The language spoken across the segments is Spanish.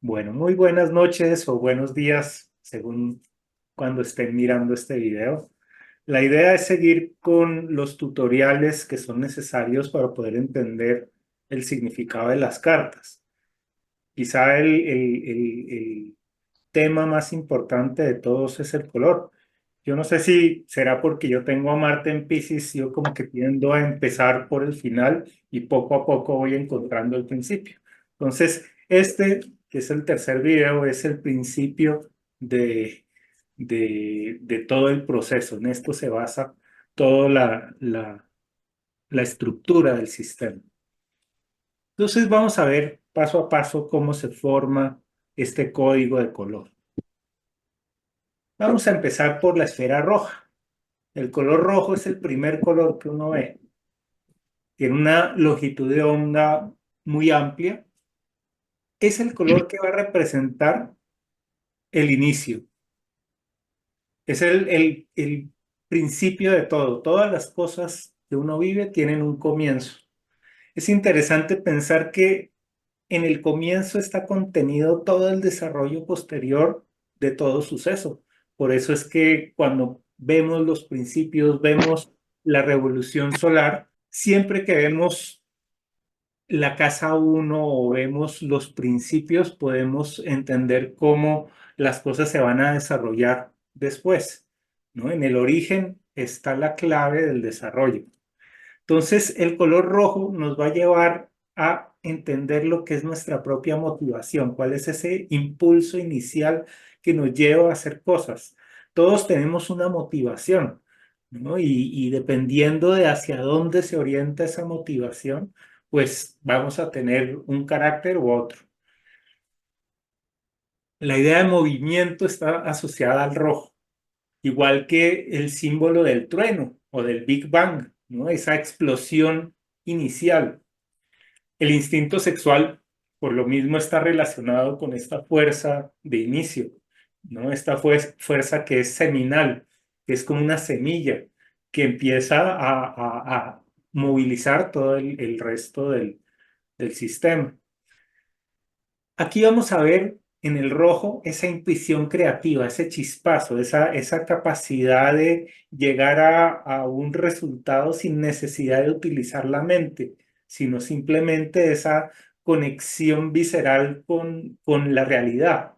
Bueno, muy buenas noches o buenos días, según cuando estén mirando este video. La idea es seguir con los tutoriales que son necesarios para poder entender el significado de las cartas. Quizá el tema más importante de todos es el color. Yo no sé si será porque yo tengo a Marte en Piscis, yo como que tiendo a empezar por el final y poco a poco voy encontrando el principio. Entonces, este, que es el tercer video, es el principio de todo el proceso. En esto se basa toda la estructura del sistema. Entonces, vamos a ver paso a paso cómo se forma este código de color. Vamos a empezar por la esfera roja. El color rojo es el primer color que uno ve. Tiene una longitud de onda muy amplia. Es el color que va a representar el inicio. Es el principio de todo. Todas las cosas que uno vive tienen un comienzo. Es interesante pensar que en el comienzo está contenido todo el desarrollo posterior de todo suceso. Por eso es que cuando vemos los principios, vemos la revolución solar, siempre que vemos la casa uno o vemos los principios, podemos entender cómo las cosas se van a desarrollar después, ¿no? En el origen está la clave del desarrollo. Entonces, el color rojo nos va a llevar a entender lo que es nuestra propia motivación, cuál es ese impulso inicial que nos lleva a hacer cosas. Todos tenemos una motivación, ¿no? Y dependiendo de hacia dónde se orienta esa motivación, pues vamos a tener un carácter u otro. La idea de movimiento está asociada al rojo, igual que el símbolo del trueno o del Big Bang, ¿no? Esa explosión inicial. El instinto sexual, por lo mismo, está relacionado con esta fuerza de inicio, ¿no? Esta fuerza que es seminal, que es como una semilla que empieza a movilizar todo el resto del sistema. Aquí vamos a ver en el rojo esa intuición creativa, ese chispazo, esa capacidad de llegar a un resultado sin necesidad de utilizar la mente, sino simplemente esa conexión visceral con la realidad.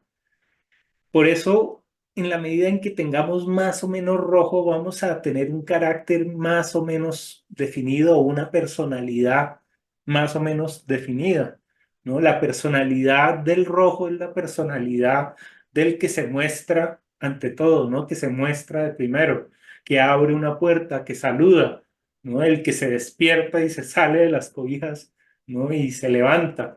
Por eso, en la medida en que tengamos más o menos rojo, vamos a tener un carácter más o menos definido o una personalidad más o menos definida, ¿no? La personalidad del rojo es la personalidad del que se muestra ante todo, ¿no? Que se muestra de primero, que abre una puerta, que saluda, ¿no? El que se despierta y se sale de las cobijas, ¿no? Y se levanta,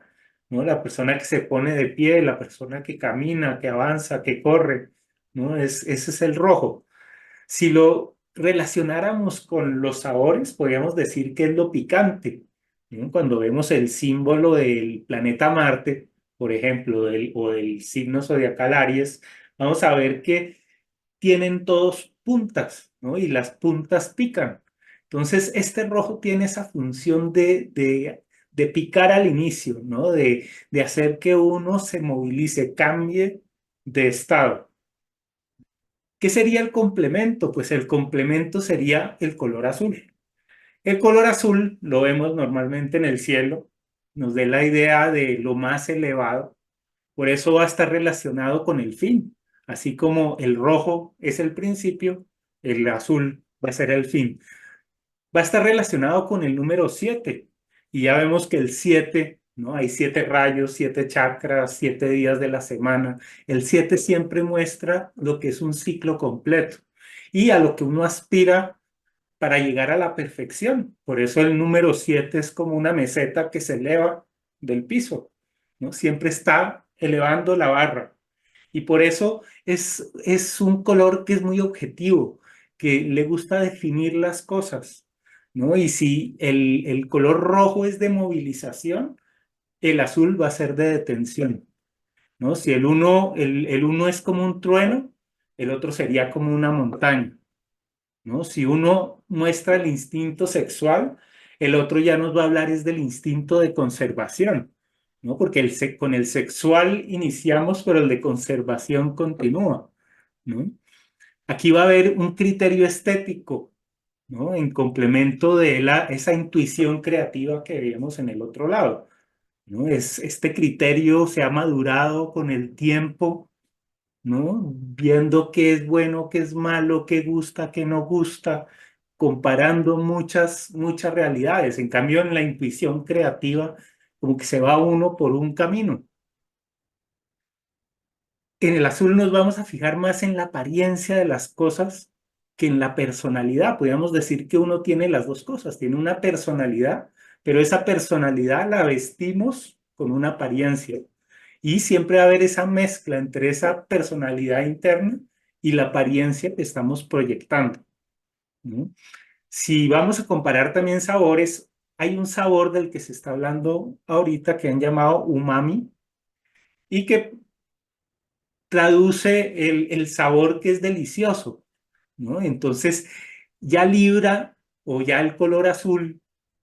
¿no? La persona que se pone de pie, la persona que camina, que avanza, que corre, ¿no? Ese es el rojo. Si lo relacionáramos con los sabores, podríamos decir que es lo picante, ¿no? Cuando vemos el símbolo del planeta Marte, por ejemplo, o del signo zodiacal Aries, vamos a ver que tienen todos puntas, ¿no? Y las puntas pican. Entonces, este rojo tiene esa función de picar al inicio, ¿no? De hacer que uno se movilice, cambie de estado. ¿Qué sería el complemento? Pues el complemento sería el color azul. El color azul lo vemos normalmente en el cielo, nos da la idea de lo más elevado, por eso va a estar relacionado con el fin. Así como el rojo es el principio, el azul va a ser el fin. Va a estar relacionado con el número 7. Y ya vemos que el 7, ¿no? Hay 7 rayos, 7 chakras, 7 días de la semana. El 7 siempre muestra lo que es un ciclo completo y a lo que uno aspira para llegar a la perfección. Por eso el número 7 es como una meseta que se eleva del piso, ¿no? Siempre está elevando la barra. Y por eso es un color que es muy objetivo, que le gusta definir las cosas, ¿no? Y si el color rojo es de movilización, el azul va a ser de detención, ¿no? Si el uno es como un trueno, el otro sería como una montaña, ¿no? Si uno muestra el instinto sexual, el otro ya nos va a hablar es del instinto de conservación, ¿no? Porque con el sexual iniciamos, pero el de conservación continúa, ¿no? Aquí va a haber un criterio estético, ¿no? En complemento de esa intuición creativa que veíamos en el otro lado, ¿no? Este criterio se ha madurado con el tiempo, ¿no? Viendo qué es bueno, qué es malo, qué gusta, qué no gusta, comparando muchas realidades. En cambio, en la intuición creativa, como que se va uno por un camino. En el azul nos vamos a fijar más en la apariencia de las cosas que en la personalidad. Podríamos decir que uno tiene las dos cosas, tiene una personalidad, pero esa personalidad la vestimos con una apariencia. Y siempre va a haber esa mezcla entre esa personalidad interna y la apariencia que estamos proyectando, ¿no? Si vamos a comparar también sabores, hay un sabor del que se está hablando ahorita que han llamado umami y que traduce el sabor que es delicioso, ¿no? Entonces, ya Libra o ya el color azul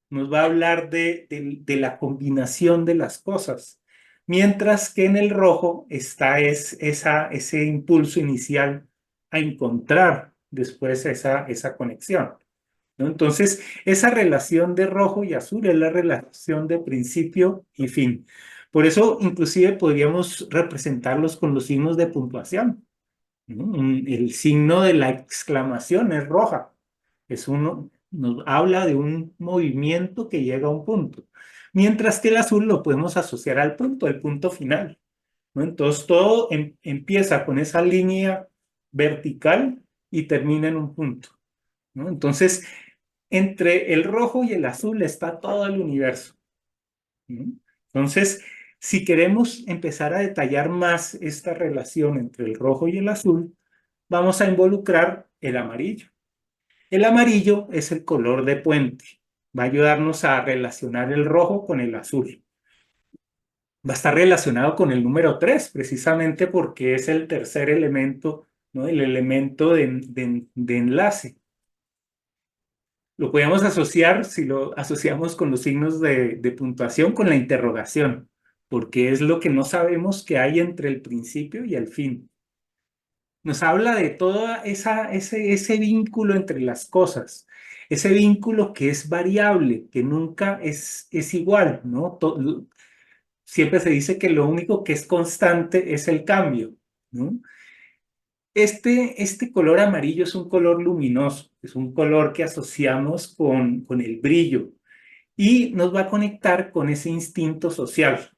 nos va a hablar de la combinación de las cosas, mientras que en el rojo está ese impulso inicial a encontrar después esa conexión, ¿no? Entonces, esa relación de rojo y azul es la relación de principio y fin. Por eso, inclusive, podríamos representarlos con los signos de puntuación, ¿no? El signo de la exclamación es roja. Nos habla de un movimiento que llega a un punto. Mientras que el azul lo podemos asociar al punto, el punto final, ¿no? Entonces, todo empieza con esa línea vertical y termina en un punto, ¿no? Entonces, entre el rojo y el azul está todo el universo, ¿no? Entonces, si queremos empezar a detallar más esta relación entre el rojo y el azul, vamos a involucrar el amarillo. El amarillo es el color de puente. Va a ayudarnos a relacionar el rojo con el azul. Va a estar relacionado con el número 3, precisamente porque es el tercer elemento, ¿no? El elemento de enlace. Lo podemos asociar, si lo asociamos con los signos de puntuación, con la interrogación, porque es lo que no sabemos que hay entre el principio y el fin. Nos habla de todo ese vínculo entre las cosas, ese vínculo que es variable, que nunca es igual, ¿no? Siempre se dice que lo único que es constante es el cambio, ¿no? Este color amarillo es un color luminoso, es un color que asociamos con el brillo y nos va a conectar con ese instinto social.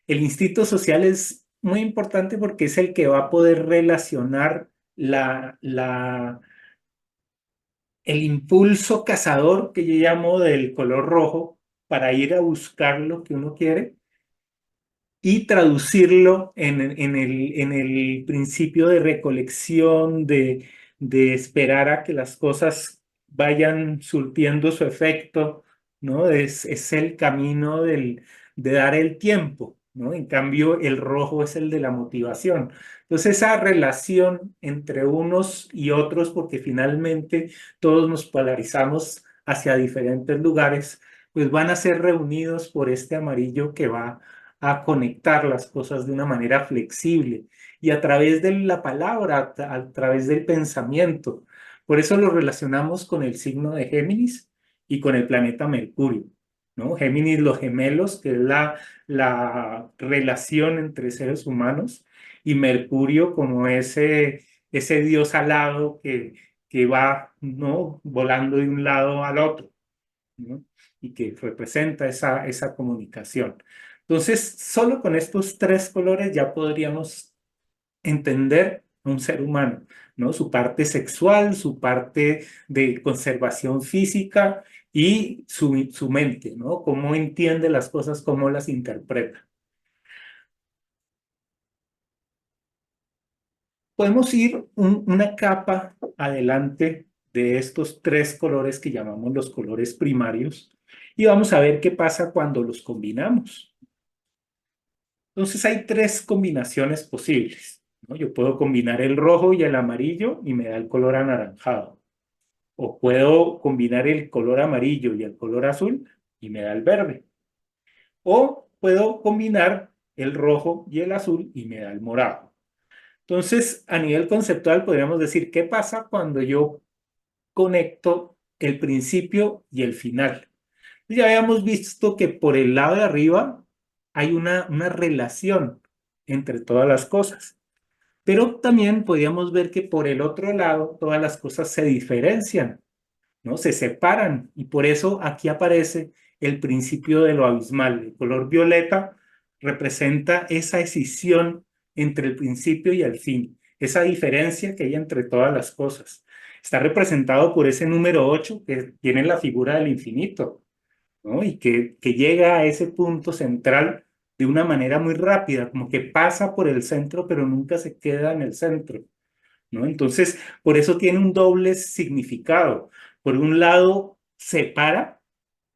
El instinto social es muy importante porque es el que va a poder relacionar el impulso cazador que yo llamo del color rojo para ir a buscar lo que uno quiere y traducirlo en el principio de recolección, de esperar a que las cosas vayan surtiendo su efecto, ¿no? Es el camino de dar el tiempo, ¿no? En cambio, el rojo es el de la motivación. Entonces, esa relación entre unos y otros, porque finalmente todos nos polarizamos hacia diferentes lugares, pues van a ser reunidos por este amarillo que va a conectar las cosas de una manera flexible y a través de la palabra, a través del pensamiento. Por eso lo relacionamos con el signo de Géminis y con el planeta Mercurio, ¿no? Géminis, los gemelos, que es la relación entre seres humanos, y Mercurio como ese dios alado que va, ¿no? Volando de un lado al otro, ¿no? Y que representa esa comunicación. Entonces, solo con estos tres colores ya podríamos entender a un ser humano, ¿no? Su parte sexual, su parte de conservación física y su mente, ¿no? Cómo entiende las cosas, cómo las interpreta. Podemos ir una capa adelante de estos tres colores que llamamos los colores primarios y vamos a ver qué pasa cuando los combinamos. Entonces hay tres combinaciones posibles, ¿no? Yo puedo combinar el rojo y el amarillo y me da el color anaranjado. O puedo combinar el color amarillo y el color azul y me da el verde. O puedo combinar el rojo y el azul y me da el morado. Entonces, a nivel conceptual, podríamos decir, ¿qué pasa cuando yo conecto el principio y el final? Ya habíamos visto que por el lado de arriba hay una relación entre todas las cosas, pero también podríamos ver que por el otro lado todas las cosas se diferencian, ¿no? Se separan y por eso aquí aparece el principio de lo abismal. El color violeta representa esa escisión entre el principio y el fin, esa diferencia que hay entre todas las cosas. Está representado por ese número 8 que tiene la figura del infinito, ¿no? Y que llega a ese punto central de una manera muy rápida, como que pasa por el centro, pero nunca se queda en el centro, ¿no? Entonces, por eso tiene un doble significado. Por un lado, separa,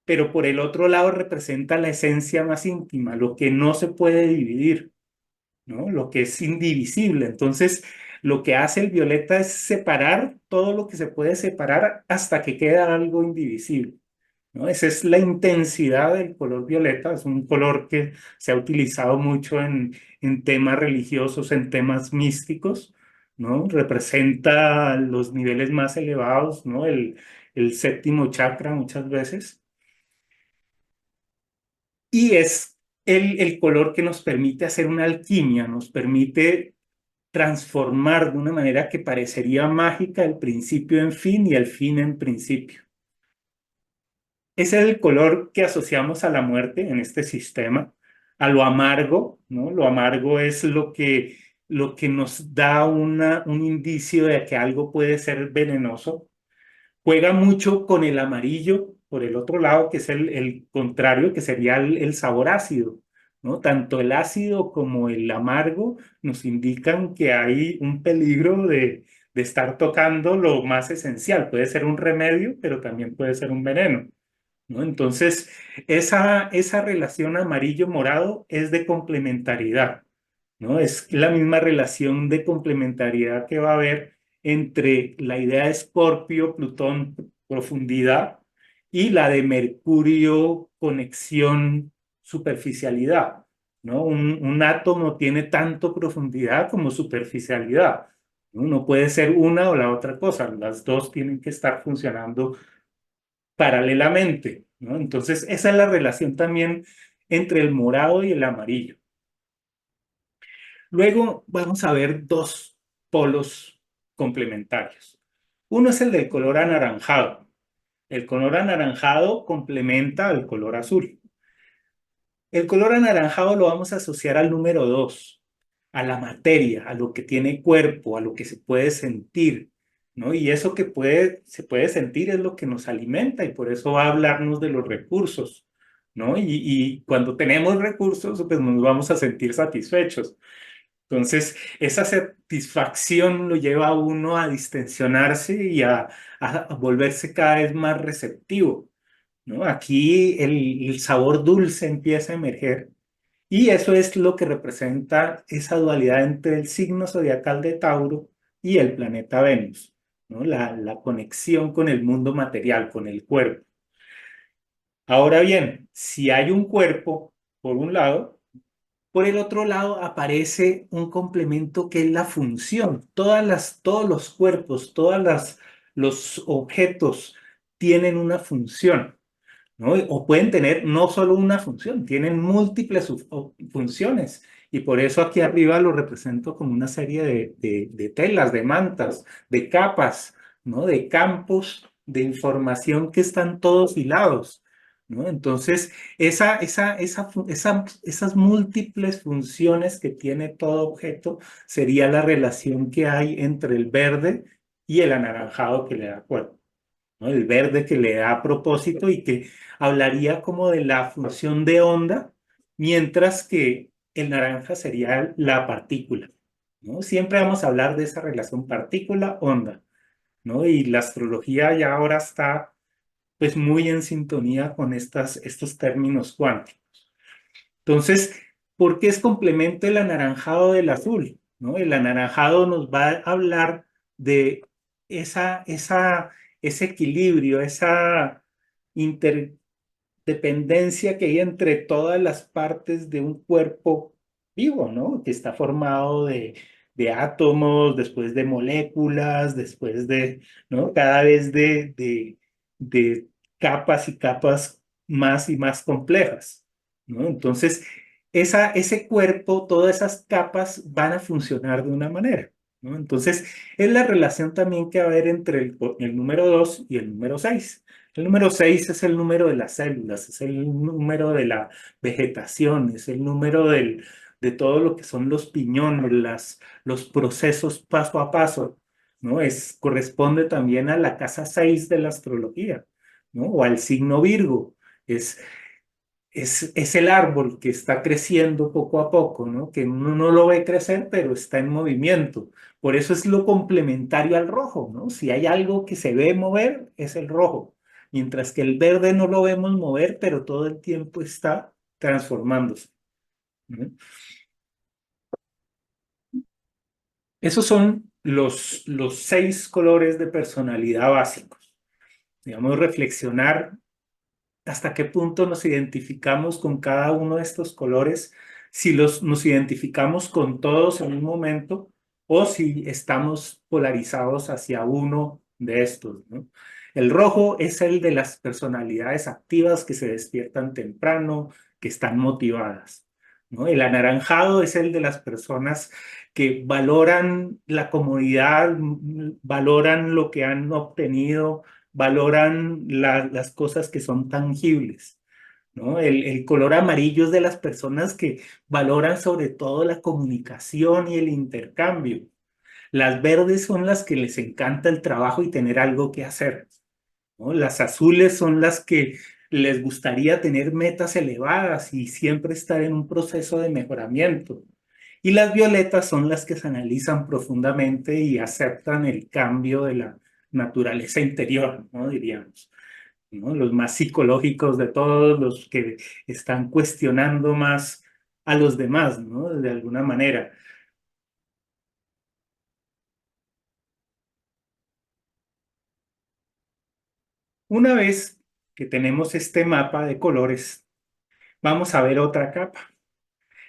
pero por el otro lado representa la esencia más íntima, lo que no se puede dividir, ¿no? Lo que es indivisible. Entonces, lo que hace el violeta es separar todo lo que se puede separar hasta que queda algo indivisible, ¿no? Esa es la intensidad del color violeta, es un color que se ha utilizado mucho en temas religiosos, en temas místicos, ¿no? Representa los niveles más elevados, ¿no? El séptimo chakra muchas veces. Y es el color que nos permite hacer una alquimia, nos permite transformar de una manera que parecería mágica el principio en fin y el fin en principio. Ese es el color que asociamos a la muerte en este sistema, a lo amargo, ¿no? Lo amargo es lo que nos da un indicio de que algo puede ser venenoso. Juega mucho con el amarillo, por el otro lado, que es el contrario, que sería el sabor ácido, ¿no? Tanto el ácido como el amargo nos indican que hay un peligro de estar tocando lo más esencial. Puede ser un remedio, pero también puede ser un veneno, ¿no? Entonces, esa relación amarillo-morado es de complementariedad, ¿no? Es la misma relación de complementariedad que va a haber entre la idea de Escorpio, Plutón, profundidad, y la de Mercurio, conexión, superficialidad, ¿no? Un átomo tiene tanto profundidad como superficialidad, ¿no? No puede ser una o la otra cosa, las dos tienen que estar funcionando paralelamente, ¿no? Entonces, esa es la relación también entre el morado y el amarillo. Luego vamos a ver dos polos complementarios. Uno es el del color anaranjado. El color anaranjado complementa al color azul. El color anaranjado lo vamos a asociar al número 2, a la materia, a lo que tiene cuerpo, a lo que se puede sentir, ¿no? Y eso que se puede sentir es lo que nos alimenta y por eso va a hablarnos de los recursos, ¿no? Y cuando tenemos recursos, pues nos vamos a sentir satisfechos. Entonces, esa satisfacción lo lleva a uno a distensionarse y a volverse cada vez más receptivo, ¿no? Aquí el sabor dulce empieza a emerger y eso es lo que representa esa dualidad entre el signo zodiacal de Tauro y el planeta Venus, ¿no? La conexión con el mundo material, con el cuerpo. Ahora bien, si hay un cuerpo, por un lado, por el otro lado aparece un complemento que es la función. Todos los cuerpos, los objetos tienen una función, ¿no? O pueden tener no solo una función, tienen múltiples funciones. Y por eso aquí arriba lo represento como una serie de telas, de mantas, de capas, ¿no? De campos de información que están todos hilados, ¿no? Entonces, esas múltiples funciones que tiene todo objeto sería la relación que hay entre el verde y el anaranjado que le da cuerpo, ¿no? El verde que le da propósito y que hablaría como de la función de onda, mientras que el naranja sería la partícula, ¿no? Siempre vamos a hablar de esa relación partícula-onda, ¿no? Y la astrología ya ahora está pues muy en sintonía con estos términos cuánticos. Entonces, ¿por qué es complemento el anaranjado del azul? ¿No? El anaranjado nos va a hablar de esa, esa, ese equilibrio, esa dependencia que hay entre todas las partes de un cuerpo vivo, ¿no? Que está formado de átomos, después de moléculas, después de, ¿no? Cada vez de capas y capas más y más complejas, ¿no? Entonces, ese cuerpo, todas esas capas van a funcionar de una manera, ¿no? Entonces, es la relación también que va a haber entre el número 2 y el número 6. El número 6 es el número de las células, es el número de la vegetación, es el número de todo lo que son los piñones, los procesos paso a paso, ¿no? Corresponde también a la casa 6 de la astrología, ¿no? O al signo Virgo. Es, es el árbol que está creciendo poco a poco, ¿no? Que uno no lo ve crecer, pero está en movimiento. Por eso es lo complementario al rojo, ¿no? Si hay algo que se ve mover, es el rojo. Mientras que el verde no lo vemos mover, pero todo el tiempo está transformándose, ¿no? Esos son los 6 colores de personalidad básicos. Digamos, reflexionar hasta qué punto nos identificamos con cada uno de estos colores, si nos identificamos con todos en un momento o si estamos polarizados hacia uno de estos, ¿no? El rojo es el de las personalidades activas que se despiertan temprano, que están motivadas, ¿no? El anaranjado es el de las personas que valoran la comodidad, valoran lo que han obtenido, valoran las cosas que son tangibles, ¿no? El color amarillo es de las personas que valoran sobre todo la comunicación y el intercambio. Las verdes son las que les encanta el trabajo y tener algo que hacer, ¿no? Las azules son las que les gustaría tener metas elevadas y siempre estar en un proceso de mejoramiento. Y las violetas son las que se analizan profundamente y aceptan el cambio de la naturaleza interior, ¿no? Diríamos, ¿no? Los más psicológicos de todos, los que están cuestionando más a los demás, ¿no? De alguna manera. Una vez que tenemos este mapa de colores, vamos a ver otra capa.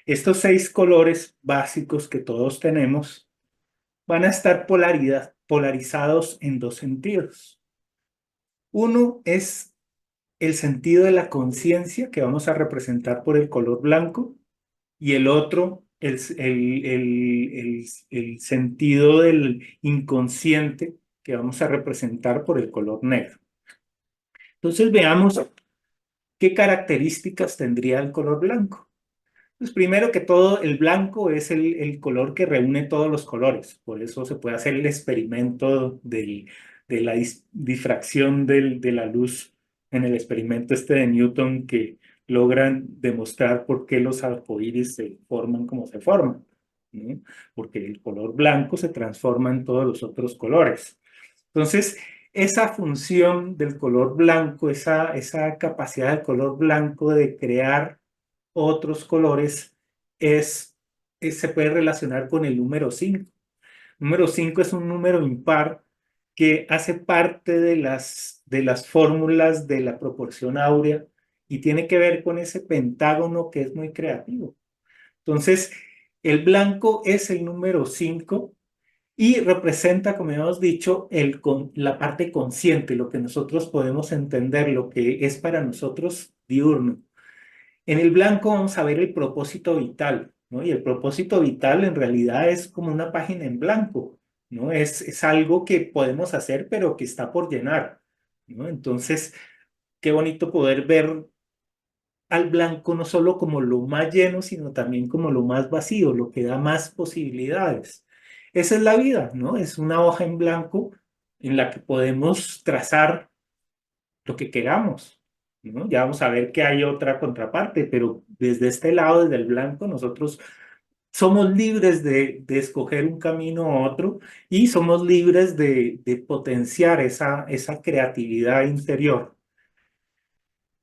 Estos 6 colores básicos que todos tenemos van a estar polarizados en dos sentidos. Uno es el sentido de la conciencia que vamos a representar por el color blanco y el otro, el sentido del inconsciente que vamos a representar por el color negro. Entonces veamos qué características tendría el color blanco. Pues primero que todo, el blanco es el color que reúne todos los colores. Por eso se puede hacer el experimento de la difracción de la luz en el experimento este de Newton que logran demostrar por qué los arcoíris se forman como se forman, ¿no? Porque el color blanco se transforma en todos los otros colores. Entonces, esa función del color blanco, esa capacidad del color blanco de crear otros colores se puede relacionar con el número 5. Número 5 es un número impar que hace parte de las fórmulas de la proporción áurea y tiene que ver con ese pentágono que es muy creativo. Entonces, el blanco es el número 5 y representa, como hemos dicho, la parte consciente, lo que nosotros podemos entender, lo que es para nosotros diurno. En el blanco vamos a ver el propósito vital, ¿no? Y el propósito vital en realidad es como una página en blanco, ¿no? Es algo que podemos hacer, pero que está por llenar, ¿no? Entonces, qué bonito poder ver al blanco no solo como lo más lleno, sino también como lo más vacío, lo que da más posibilidades. Esa es la vida, ¿no? Es una hoja en blanco en la que podemos trazar lo que queramos, ¿no? Ya vamos a ver que hay otra contraparte, pero desde este lado, desde el blanco, nosotros somos libres de escoger un camino u otro y somos libres de potenciar esa creatividad interior.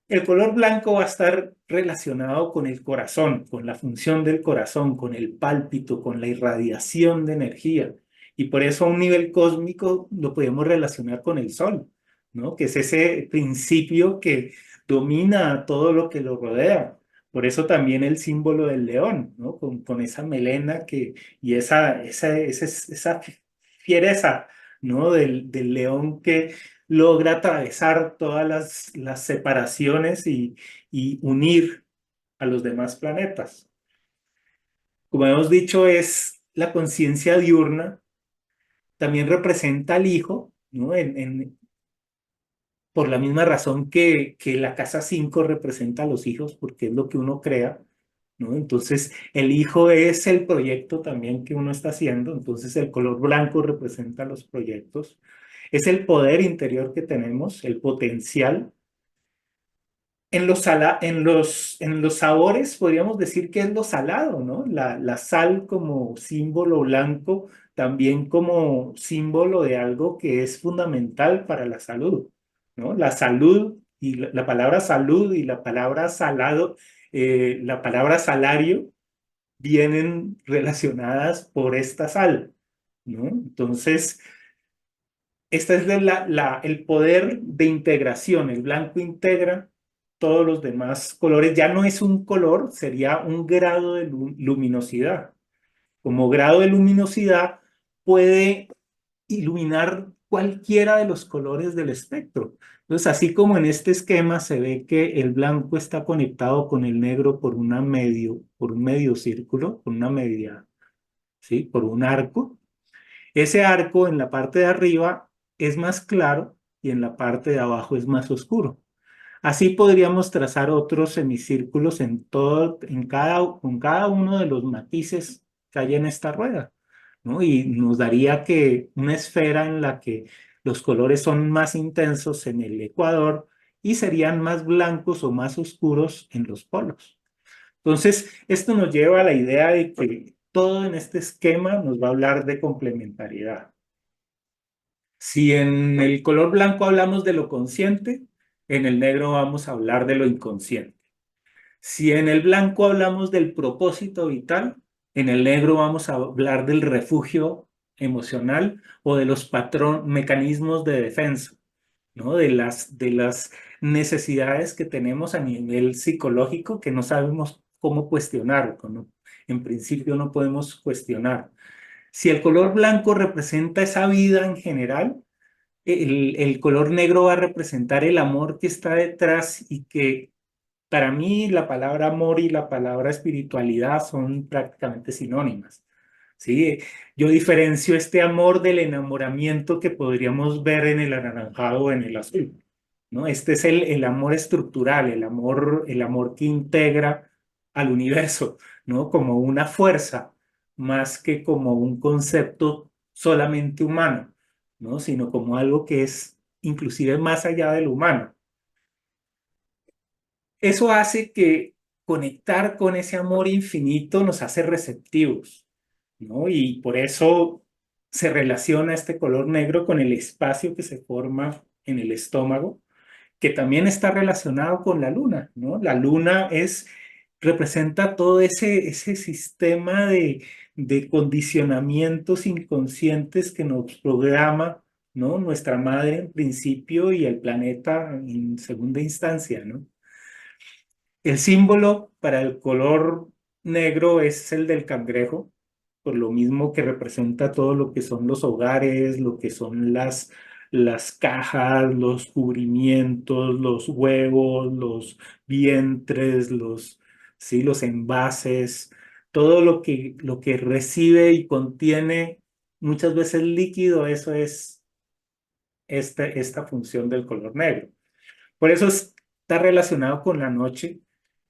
El color blanco va a estar relacionado con el corazón, con la función del corazón, con el pálpito, con la irradiación de energía. Y por eso a un nivel cósmico lo podemos relacionar con el sol, ¿no? Que es ese principio que domina a todo lo que lo rodea. Por eso también el símbolo del león, ¿no? Con esa melena y esa fiereza, ¿no? Del león que logra atravesar todas las separaciones y unir a los demás planetas. Como hemos dicho, es la conciencia diurna, también representa al hijo, ¿no? Por la misma razón que la casa 5 representa a los hijos, porque es lo que uno crea, ¿no? Entonces, el hijo es el proyecto también que uno está haciendo, entonces el color blanco representa los proyectos, es el poder interior que tenemos, el potencial. En los sabores podríamos decir que es lo salado, ¿no? La sal como símbolo blanco, también como símbolo de algo que es fundamental para la salud, ¿no? La salud y la palabra salud y la palabra salado, la palabra salario vienen relacionadas por esta sal, ¿no? Entonces, este es el poder de integración. El blanco integra todos los demás colores. Ya no es un color, sería un grado de luminosidad. Como grado de luminosidad puede iluminar cualquiera de los colores del espectro. Entonces, así como en este esquema se ve que el blanco está conectado con el negro por un medio círculo, por una media, ¿sí? Por un arco. Ese arco en la parte de arriba es más claro y en la parte de abajo es más oscuro. Así podríamos trazar otros semicírculos con cada uno de los matices que hay en esta rueda, ¿no? Y nos daría que una esfera en la que los colores son más intensos en el ecuador y serían más blancos o más oscuros en los polos. Entonces, esto nos lleva a la idea de que todo en este esquema nos va a hablar de complementariedad. Si en el color blanco hablamos de lo consciente, en el negro vamos a hablar de lo inconsciente. Si en el blanco hablamos del propósito vital, en el negro vamos a hablar del refugio emocional o de los mecanismos de defensa, ¿no? De las necesidades que tenemos a nivel psicológico que no sabemos cómo cuestionar, en principio no podemos cuestionar. Si el color blanco representa esa vida en general, el color negro va a representar el amor que está detrás y que para mí la palabra amor y la palabra espiritualidad son prácticamente sinónimas. ¿Sí? Yo diferencio este amor del enamoramiento que podríamos ver en el anaranjado o en el azul, ¿no? Este es el amor estructural, el amor que integra al universo, ¿no? Como una fuerza, más que como un concepto solamente humano, ¿no? Sino como algo que es inclusive más allá de lo humano. Eso hace que conectar con ese amor infinito nos hace receptivos, ¿no? Y por eso se relaciona este color negro con el espacio que se forma en el estómago, que también está relacionado con la luna, ¿no? La luna representa todo ese sistema de condicionamientos inconscientes que nos programa, ¿no? Nuestra madre en principio y el planeta en segunda instancia, ¿no? El símbolo para el color negro es el del cangrejo, por lo mismo que representa todo lo que son los hogares, lo que son las cajas, los cubrimientos, los huevos, los vientres, sí, los envases, todo lo que recibe y contiene muchas veces líquido, eso es esta función del color negro. Por eso está relacionado con la noche,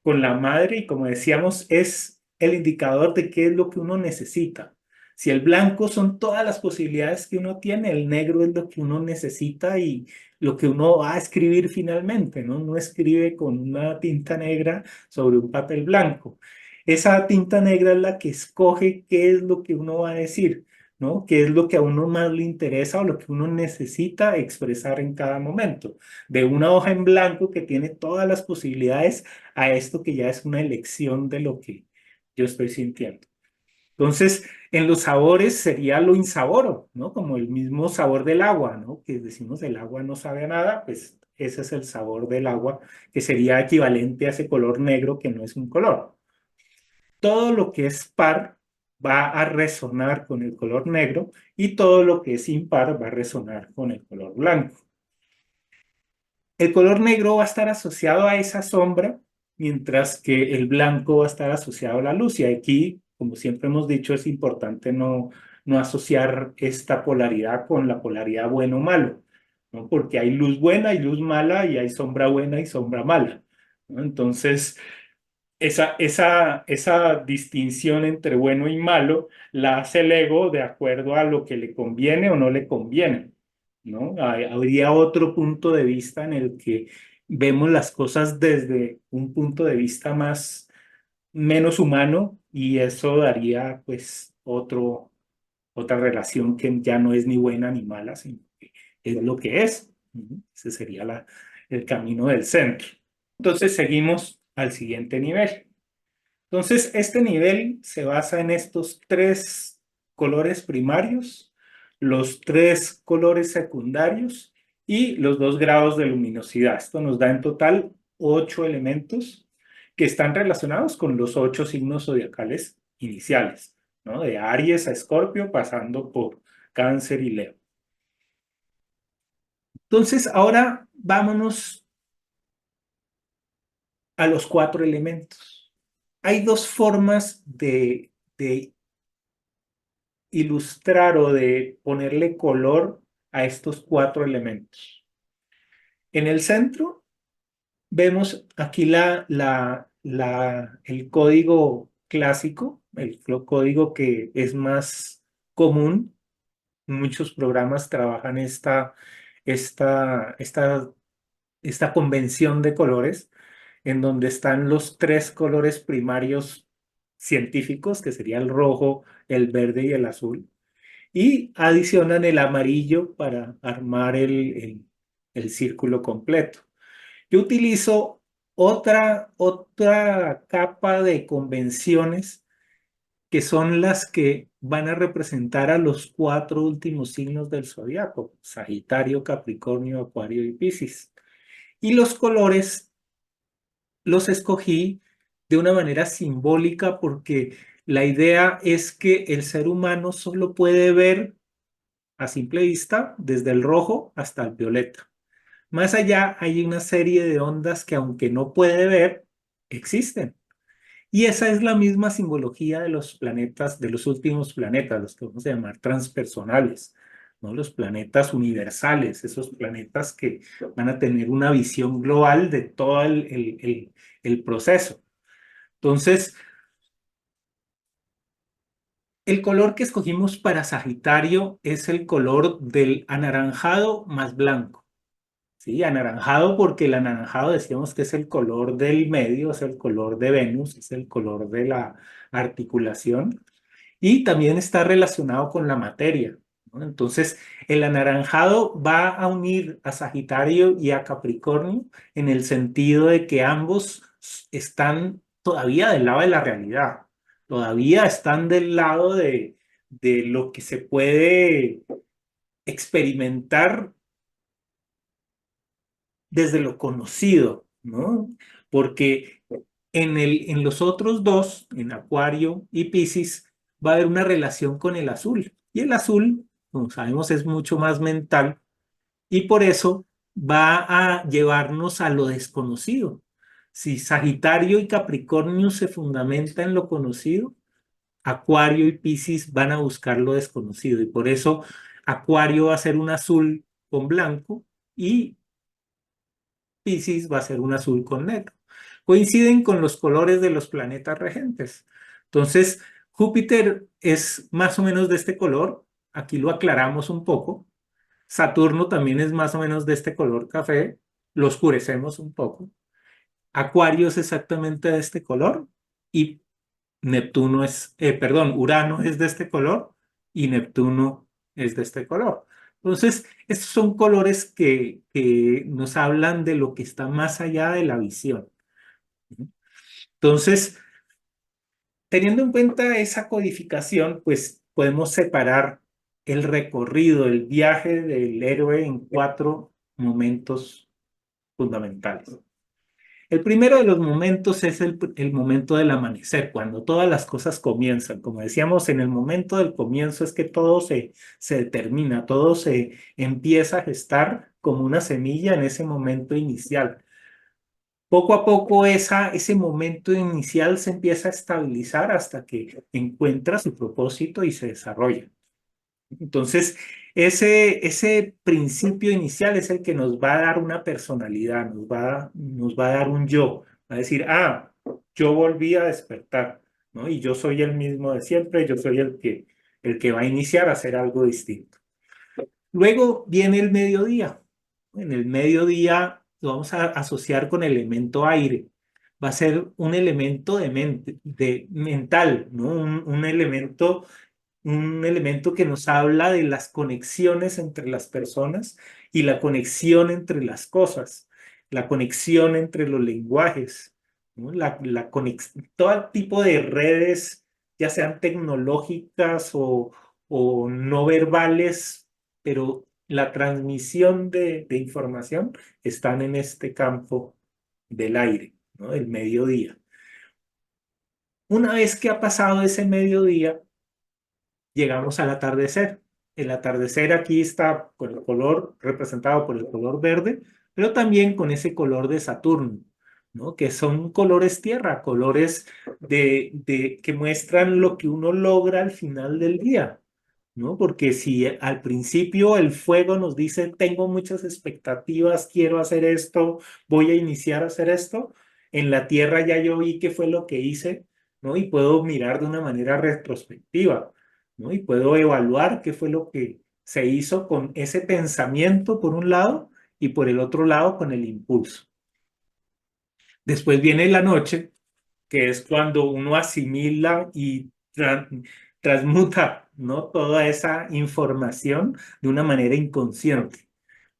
con la madre y como decíamos, es el indicador de qué es lo que uno necesita. Si el blanco son todas las posibilidades que uno tiene, el negro es lo que uno necesita y lo que uno va a escribir finalmente, ¿no? Uno escribe con una tinta negra sobre un papel blanco. Esa tinta negra es la que escoge qué es lo que uno va a decir, ¿no? ¿Qué es lo que a uno más le interesa o lo que uno necesita expresar en cada momento? De una hoja en blanco que tiene todas las posibilidades a esto que ya es una elección de lo que yo estoy sintiendo. Entonces, en los sabores sería lo insaboro, ¿no? Como el mismo sabor del agua, ¿no? Que decimos el agua no sabe a nada, pues ese es el sabor del agua, que sería equivalente a ese color negro que no es un color. Todo lo que es par va a resonar con el color negro y todo lo que es impar va a resonar con el color blanco. El color negro va a estar asociado a esa sombra, mientras que el blanco va a estar asociado a la luz. Y aquí, como siempre hemos dicho, es importante no asociar esta polaridad con la polaridad bueno o malo, ¿no? Porque hay luz buena y luz mala y hay sombra buena y sombra mala, ¿no? Entonces, esa distinción entre bueno y malo la hace el ego de acuerdo a lo que le conviene o no le conviene, ¿no? Habría otro punto de vista en el que vemos las cosas desde un punto de vista menos humano y eso daría pues otra relación que ya no es ni buena ni mala, sino que es lo que es. Ese sería el camino del centro. Entonces seguimos al siguiente nivel. Entonces, este nivel se basa en estos tres colores primarios, los tres colores secundarios y los 2 grados de luminosidad. Esto nos da en total 8 elementos que están relacionados con los 8 signos zodiacales iniciales, ¿no? De Aries a Escorpio, pasando por Cáncer y Leo. Entonces, ahora vámonos a los 4 elementos. Hay dos formas de ilustrar o de ponerle color a estos 4 elementos. En el centro vemos aquí el código clásico, el código que es más común. Muchos programas trabajan esta, esta, esta convención de colores en donde están los 3 colores primarios científicos, que sería el rojo, el verde y el azul, y adicionan el amarillo para armar el círculo completo. Yo utilizo otra capa de convenciones que son las que van a representar a los 4 últimos signos del zodiaco: Sagitario, Capricornio, Acuario y Piscis. Y los colores los escogí de una manera simbólica porque la idea es que el ser humano solo puede ver a simple vista desde el rojo hasta el violeta. Más allá hay una serie de ondas que, aunque no puede ver, existen. Y esa es la misma simbología de los planetas, de los últimos planetas, los que vamos a llamar transpersonales, ¿no? Los planetas universales, esos planetas que van a tener una visión global de todo el proceso. Entonces, el color que escogimos para Sagitario es el color del anaranjado más blanco. Sí, anaranjado porque el anaranjado decíamos que es el color del medio, es el color de Venus, es el color de la articulación y también está relacionado con la materia, ¿no? Entonces, el anaranjado va a unir a Sagitario y a Capricornio en el sentido de que ambos están todavía del lado de la realidad, todavía están del lado de lo que se puede experimentar desde lo conocido, ¿no? Porque en los otros dos, en Acuario y Piscis, va a haber una relación con el azul. Y el azul, como sabemos, es mucho más mental y por eso va a llevarnos a lo desconocido. Si Sagitario y Capricornio se fundamentan en lo conocido, Acuario y Piscis van a buscar lo desconocido. Y por eso Acuario va a ser un azul con blanco y Piscis va a ser un azul con negro. Coinciden con los colores de los planetas regentes. Entonces, Júpiter es más o menos de este color. Aquí lo aclaramos un poco. Saturno también es más o menos de este color café. Lo oscurecemos un poco. Acuario es exactamente de este color y Urano es de este color y Neptuno es de este color. Entonces, estos son colores que nos hablan de lo que está más allá de la visión. Entonces, teniendo en cuenta esa codificación, pues podemos separar el recorrido, el viaje del héroe en 4 momentos fundamentales. El primero de los momentos es el momento del amanecer, cuando todas las cosas comienzan. Como decíamos, en el momento del comienzo es que todo se determina, todo se empieza a gestar como una semilla en ese momento inicial. Poco a poco ese momento inicial se empieza a estabilizar hasta que encuentra su propósito y se desarrolla. Entonces, ese principio inicial es el que nos va a dar una personalidad, nos va a dar un yo, va a decir, yo volví a despertar, ¿no? Y yo soy el mismo de siempre, yo soy el que va a iniciar a hacer algo distinto. Luego viene el mediodía. En el mediodía lo vamos a asociar con el elemento aire. Va a ser un elemento de mental, ¿no? Un elemento que nos habla de las conexiones entre las personas y la conexión entre las cosas, la conexión entre los lenguajes, ¿no? Todo tipo de redes, ya sean tecnológicas o no verbales, pero la transmisión de información están en este campo del aire, ¿no? Del mediodía. Una vez que ha pasado ese mediodía, llegamos al atardecer. El atardecer aquí está con el color representado por el color verde, pero también con ese color de Saturno, ¿no? Que son colores tierra, colores que muestran lo que uno logra al final del día, ¿no? Porque si al principio el fuego nos dice, tengo muchas expectativas, quiero hacer esto, voy a iniciar a hacer esto, en la tierra ya yo vi qué fue lo que hice, ¿no? Y puedo mirar de una manera retrospectiva, ¿no? Y puedo evaluar qué fue lo que se hizo con ese pensamiento por un lado y por el otro lado con el impulso. Después viene la noche, que es cuando uno asimila y transmuta, ¿no? Toda esa información de una manera inconsciente,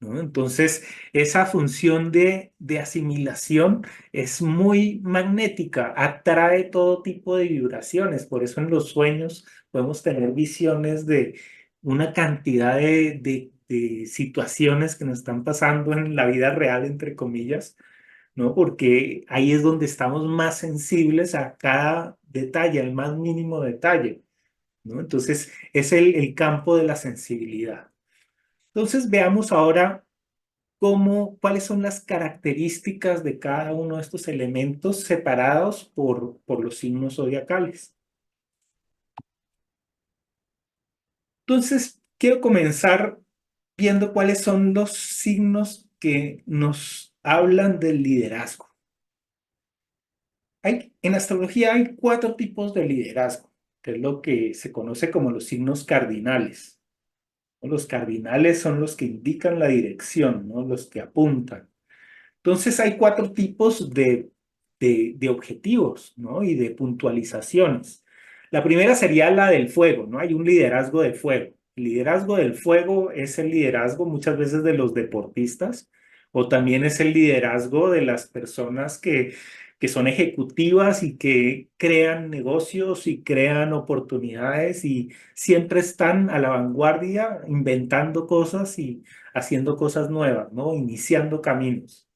¿no? Entonces, esa función de asimilación es muy magnética, atrae todo tipo de vibraciones. Por eso en los sueños podemos tener visiones de una cantidad de situaciones que nos están pasando en la vida real, entre comillas, ¿no? Porque ahí es donde estamos más sensibles a cada detalle, al más mínimo detalle, ¿no? Entonces, es el campo de la sensibilidad. Entonces, veamos ahora cuáles son las características de cada uno de estos elementos separados por los signos zodiacales. Entonces, quiero comenzar viendo cuáles son los signos que nos hablan del liderazgo. En astrología hay 4 tipos de liderazgo, que es lo que se conoce como los signos cardinales. Los cardinales son los que indican la dirección, ¿no? Los que apuntan. Entonces hay 4 tipos de objetivos, ¿no? Y de puntualizaciones. La primera sería la del fuego, ¿no? Hay un liderazgo de fuego. El liderazgo del fuego es el liderazgo muchas veces de los deportistas o también es el liderazgo de las personas que son ejecutivas y que crean negocios y crean oportunidades y siempre están a la vanguardia inventando cosas y haciendo cosas nuevas, ¿no? Iniciando caminos.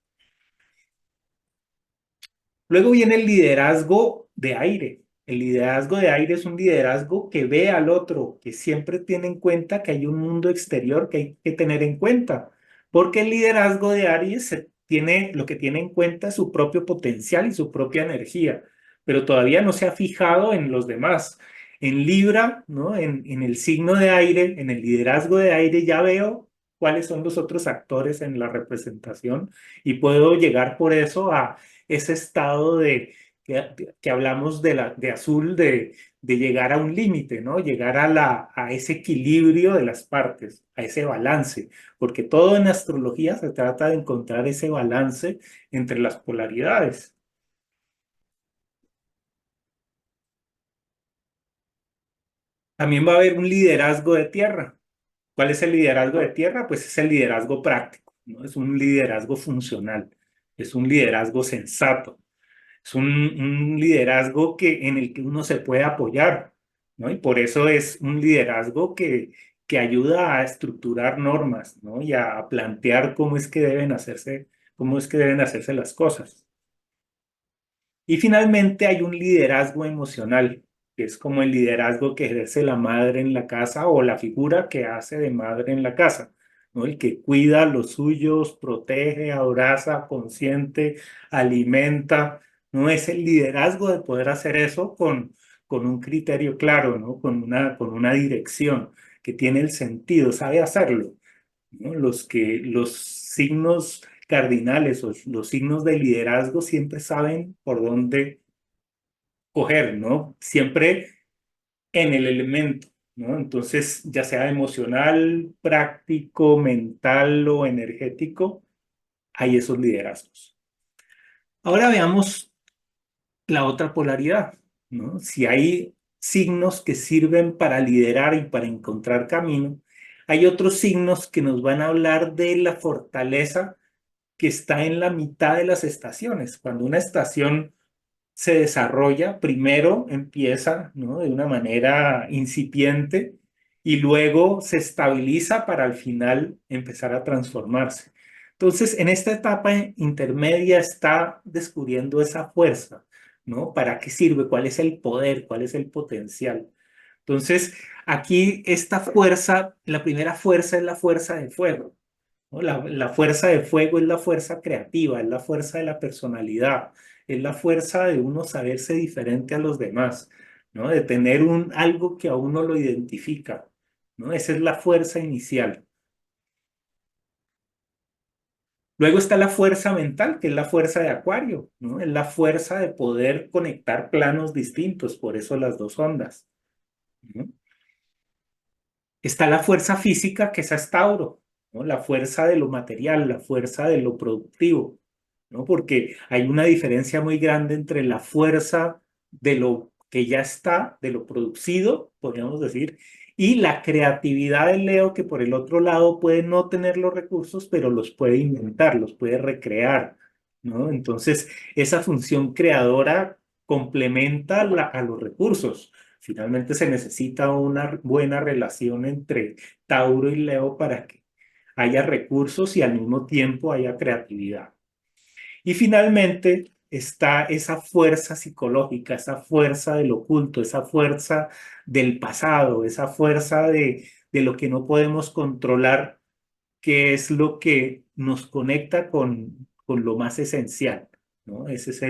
Luego viene el liderazgo de aire. El liderazgo de aire es un liderazgo que ve al otro, que siempre tiene en cuenta que hay un mundo exterior que hay que tener en cuenta, porque el liderazgo de Aries lo que tiene en cuenta es su propio potencial y su propia energía, pero todavía no se ha fijado en los demás. En Libra, ¿no? En el signo de aire, en el liderazgo de aire, ya veo cuáles son los otros actores en la representación y puedo llegar por eso a ese estado que hablamos de azul, de llegar a un límite, ¿no? Llegar a ese equilibrio de las partes, a ese balance, porque todo en astrología se trata de encontrar ese balance entre las polaridades. También va a haber un liderazgo de tierra. ¿Cuál es el liderazgo de tierra? Pues es el liderazgo práctico, ¿no? Es un liderazgo funcional, es un liderazgo sensato. Es un liderazgo en el que uno se puede apoyar, ¿no? Y por eso es un liderazgo que ayuda a estructurar normas, ¿no? Y a plantear cómo es que deben hacerse cómo es que deben hacerse las cosas. Y finalmente hay un liderazgo emocional, que es como el liderazgo que ejerce la madre en la casa o la figura que hace de madre en la casa, ¿no? El que cuida a los suyos, protege, abraza, consiente, alimenta, ¿no? Es el liderazgo de poder hacer eso con un criterio claro, ¿no? Con una dirección que tiene el sentido, sabe hacerlo, ¿no? Los signos cardinales o los signos de liderazgo siempre saben por dónde coger, ¿no? Siempre en el elemento, ¿no? Entonces, ya sea emocional, práctico, mental o energético, hay esos liderazgos. Ahora veamos la otra polaridad, ¿no? Si hay signos que sirven para liderar y para encontrar camino, hay otros signos que nos van a hablar de la fortaleza que está en la mitad de las estaciones. Cuando una estación se desarrolla, primero empieza, ¿no? De una manera incipiente y luego se estabiliza para al final empezar a transformarse. Entonces, en esta etapa intermedia está descubriendo esa fuerza, ¿no? ¿Para qué sirve? ¿Cuál es el poder? ¿Cuál es el potencial? Entonces, aquí esta fuerza, la primera fuerza es la fuerza de fuego, ¿no? La fuerza de fuego es la fuerza creativa, es la fuerza de la personalidad, es la fuerza de uno saberse diferente a los demás, ¿no? De tener algo que a uno lo identifica, ¿no? Esa es la fuerza inicial. Luego está la fuerza mental, que es la fuerza de Acuario, ¿no? Es la fuerza de poder conectar planos distintos, por eso las dos ondas, ¿no? Está la fuerza física, que es Tauro, ¿no? La fuerza de lo material, la fuerza de lo productivo, ¿no? Porque hay una diferencia muy grande entre la fuerza de lo que ya está, de lo producido, podríamos decir, y la creatividad del Leo, que por el otro lado puede no tener los recursos, pero los puede inventar, los puede recrear, ¿no? Entonces, esa función creadora complementa a los recursos. Finalmente se necesita una buena relación entre Tauro y Leo para que haya recursos y al mismo tiempo haya creatividad. Y finalmente está esa fuerza psicológica, esa fuerza del oculto, esa fuerza del pasado, esa fuerza de lo que no podemos controlar, que es lo que nos conecta con lo más esencial, ¿no? Ese es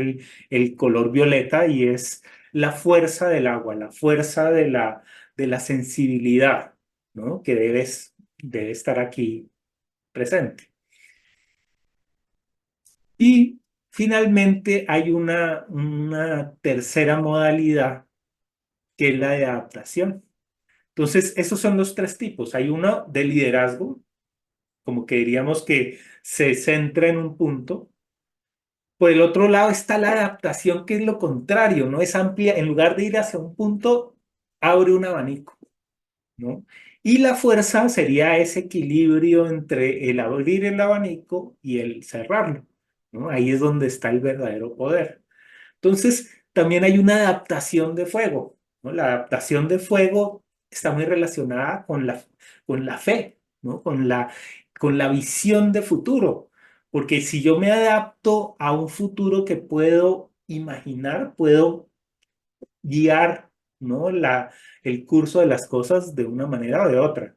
el color violeta y es la fuerza del agua, la fuerza de la sensibilidad, ¿no? Que debe estar aquí presente. Y finalmente hay una tercera modalidad que es la de adaptación. Entonces, esos son los tres tipos. Hay uno de liderazgo, como que diríamos que se centra en un punto. Por el otro lado está la adaptación, que es lo contrario, ¿no? Es amplia, en lugar de ir hacia un punto, abre un abanico, ¿no? Y la fuerza sería ese equilibrio entre el abrir el abanico y el cerrarlo, ¿no? Ahí es donde está el verdadero poder. Entonces, también hay una adaptación de fuego, ¿no? La adaptación de fuego está muy relacionada con la fe, ¿no? Con la visión de futuro. Porque si yo me adapto a un futuro que puedo imaginar, puedo guiar, ¿no? El curso de las cosas de una manera o de otra,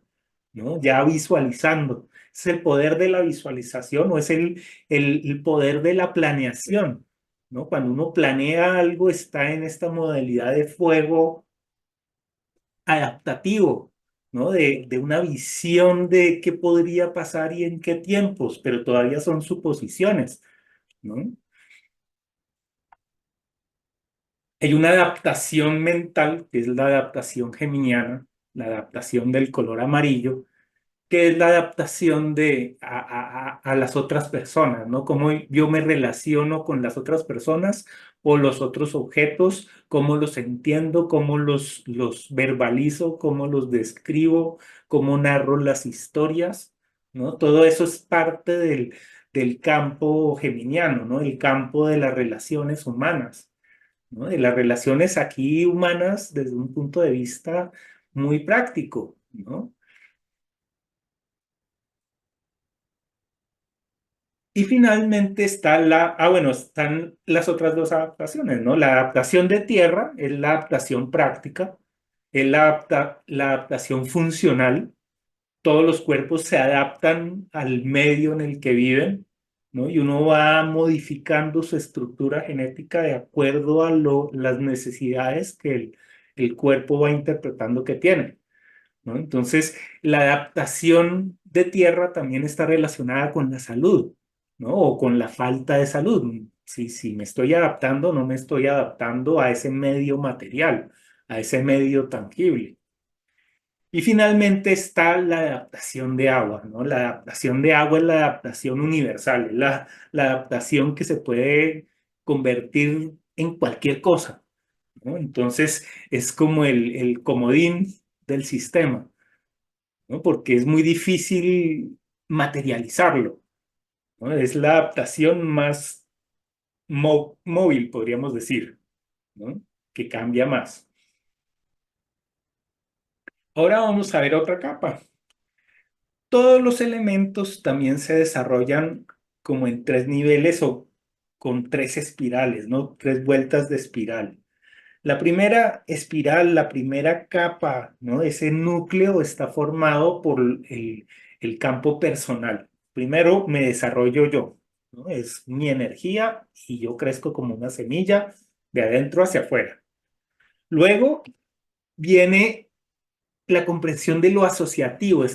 ¿no? Ya visualizando. Es el poder de la visualización o es el poder de la planeación, ¿no? Cuando uno planea algo, está en esta modalidad de fuego adaptativo, ¿no? De una visión de qué podría pasar y en qué tiempos, pero todavía son suposiciones, ¿no? Hay una adaptación mental, que es la adaptación geminiana, la adaptación del color amarillo, que es la adaptación a las otras personas, ¿no? Cómo yo me relaciono con las otras personas o los otros objetos, cómo los entiendo, cómo los verbalizo, cómo los describo, cómo narro las historias, ¿no? Todo eso es parte del campo geminiano, ¿no? El campo de las relaciones humanas, ¿no? De las relaciones aquí humanas desde un punto de vista muy práctico, ¿no? Y finalmente está bueno, están las otras dos adaptaciones, ¿no? La adaptación de tierra es la adaptación práctica, es la adaptación funcional. Todos los cuerpos se adaptan al medio en el que viven, ¿no? Y uno va modificando su estructura genética de acuerdo a las necesidades que el cuerpo va interpretando que tiene, ¿no? Entonces, la adaptación de tierra también está relacionada con la salud, ¿no? O con la falta de salud. Si me estoy adaptando, no me estoy adaptando a ese medio material, a ese medio tangible. Y finalmente está la adaptación de agua, ¿no? La adaptación de agua es la adaptación universal, es la adaptación que se puede convertir en cualquier cosa, ¿no? Entonces, es como el comodín del sistema, ¿no? Porque es muy difícil materializarlo, ¿no? Es la adaptación más móvil, podríamos decir, ¿no? Que cambia más. Ahora vamos a ver otra capa. Todos los elementos también se desarrollan como en tres niveles o con tres espirales, ¿no? Tres vueltas de espiral. La primera espiral, la primera capa, ¿no? Ese núcleo está formado por el campo personal. Primero me desarrollo yo, ¿no? Es mi energía y yo crezco como una semilla de adentro hacia afuera. Luego viene la comprensión de lo asociativo,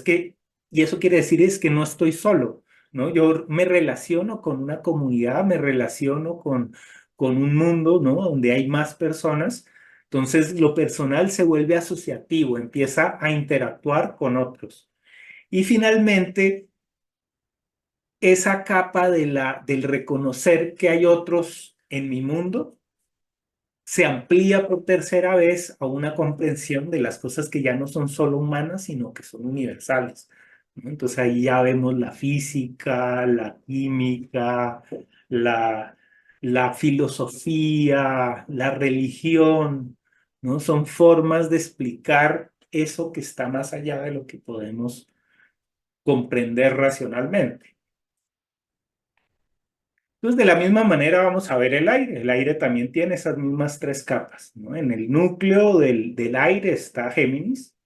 y eso quiere decir es que no estoy solo, ¿no? Yo me relaciono con una comunidad, me relaciono con un mundo, ¿no? Donde hay más personas. Entonces, lo personal se vuelve asociativo, empieza a interactuar con otros. Y finalmente, esa capa del reconocer que hay otros en mi mundo se amplía por tercera vez a una comprensión de las cosas que ya no son solo humanas, sino que son universales, ¿no? Entonces ahí ya vemos la física, la química, la, la filosofía, la religión, ¿no? Son formas de explicar eso que está más allá de lo que podemos comprender racionalmente. Entonces, de la misma manera vamos a ver el aire. El aire también tiene esas mismas tres capas, ¿no? En el núcleo del aire está Géminis,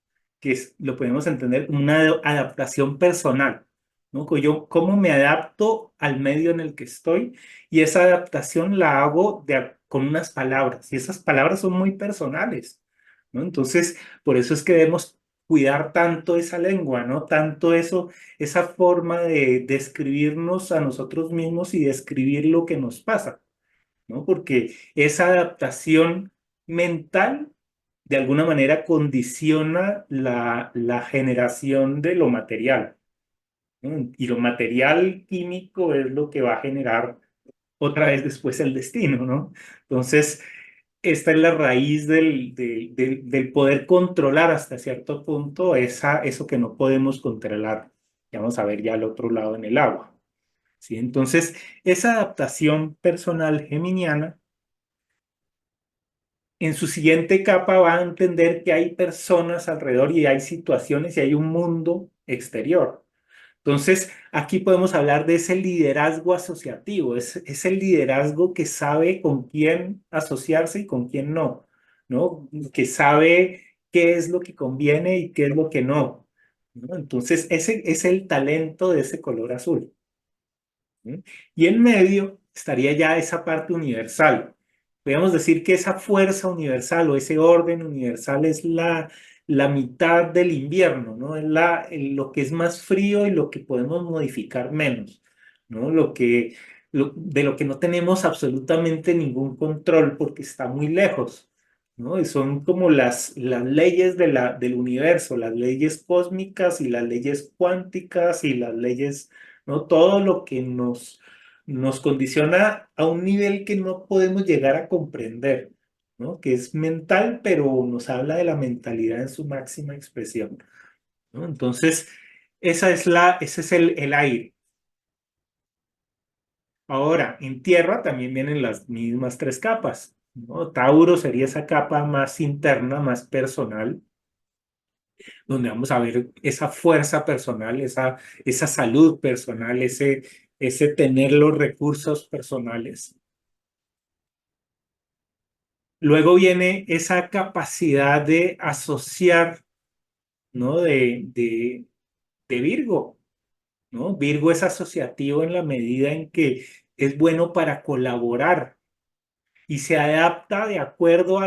lo podemos entender como una adaptación personal, ¿no? Cómo me adapto al medio en el que estoy y esa adaptación la hago con unas palabras y esas palabras son muy personales, ¿no? Entonces, por eso es que debemos cuidar tanto esa lengua, ¿no? Tanto eso, esa forma de describirnos a nosotros mismos y describir lo que nos pasa, ¿no? Porque esa adaptación mental de alguna manera condiciona la generación de lo material, ¿no? Y lo material químico es lo que va a generar otra vez después el destino, ¿no? Entonces, esta es la raíz del poder controlar hasta cierto punto eso que no podemos controlar. Y vamos a ver ya al otro lado en el agua, ¿sí? Entonces, esa adaptación personal geminiana, en su siguiente capa va a entender que hay personas alrededor y hay situaciones y hay un mundo exterior. Entonces, aquí podemos hablar de ese liderazgo asociativo, es el liderazgo que sabe con quién asociarse y con quién no, ¿no? Que sabe qué es lo que conviene y qué es lo que no, ¿no? Entonces, ese es el talento de ese color azul, ¿sí? Y en medio estaría ya esa parte universal. Podríamos decir que esa fuerza universal o ese orden universal es la mitad del invierno, ¿no? Es lo que es más frío y lo que podemos modificar menos, ¿no? De lo que no tenemos absolutamente ningún control porque está muy lejos, ¿no? Y son como las leyes del universo, las leyes cósmicas y las leyes cuánticas y las leyes, ¿no? Todo lo que nos condiciona a un nivel que no podemos llegar a comprender, ¿no? Que es mental, pero nos habla de la mentalidad en su máxima expresión, ¿no? Entonces, ese es el aire. Ahora, en tierra también vienen las mismas tres capas, ¿no? Tauro sería esa capa más interna, más personal, donde vamos a ver esa fuerza personal, esa salud personal, ese tener los recursos personales. Luego viene esa capacidad de asociar, ¿no? De Virgo, ¿no? Virgo es asociativo en la medida en que es bueno para colaborar y se adapta de acuerdo a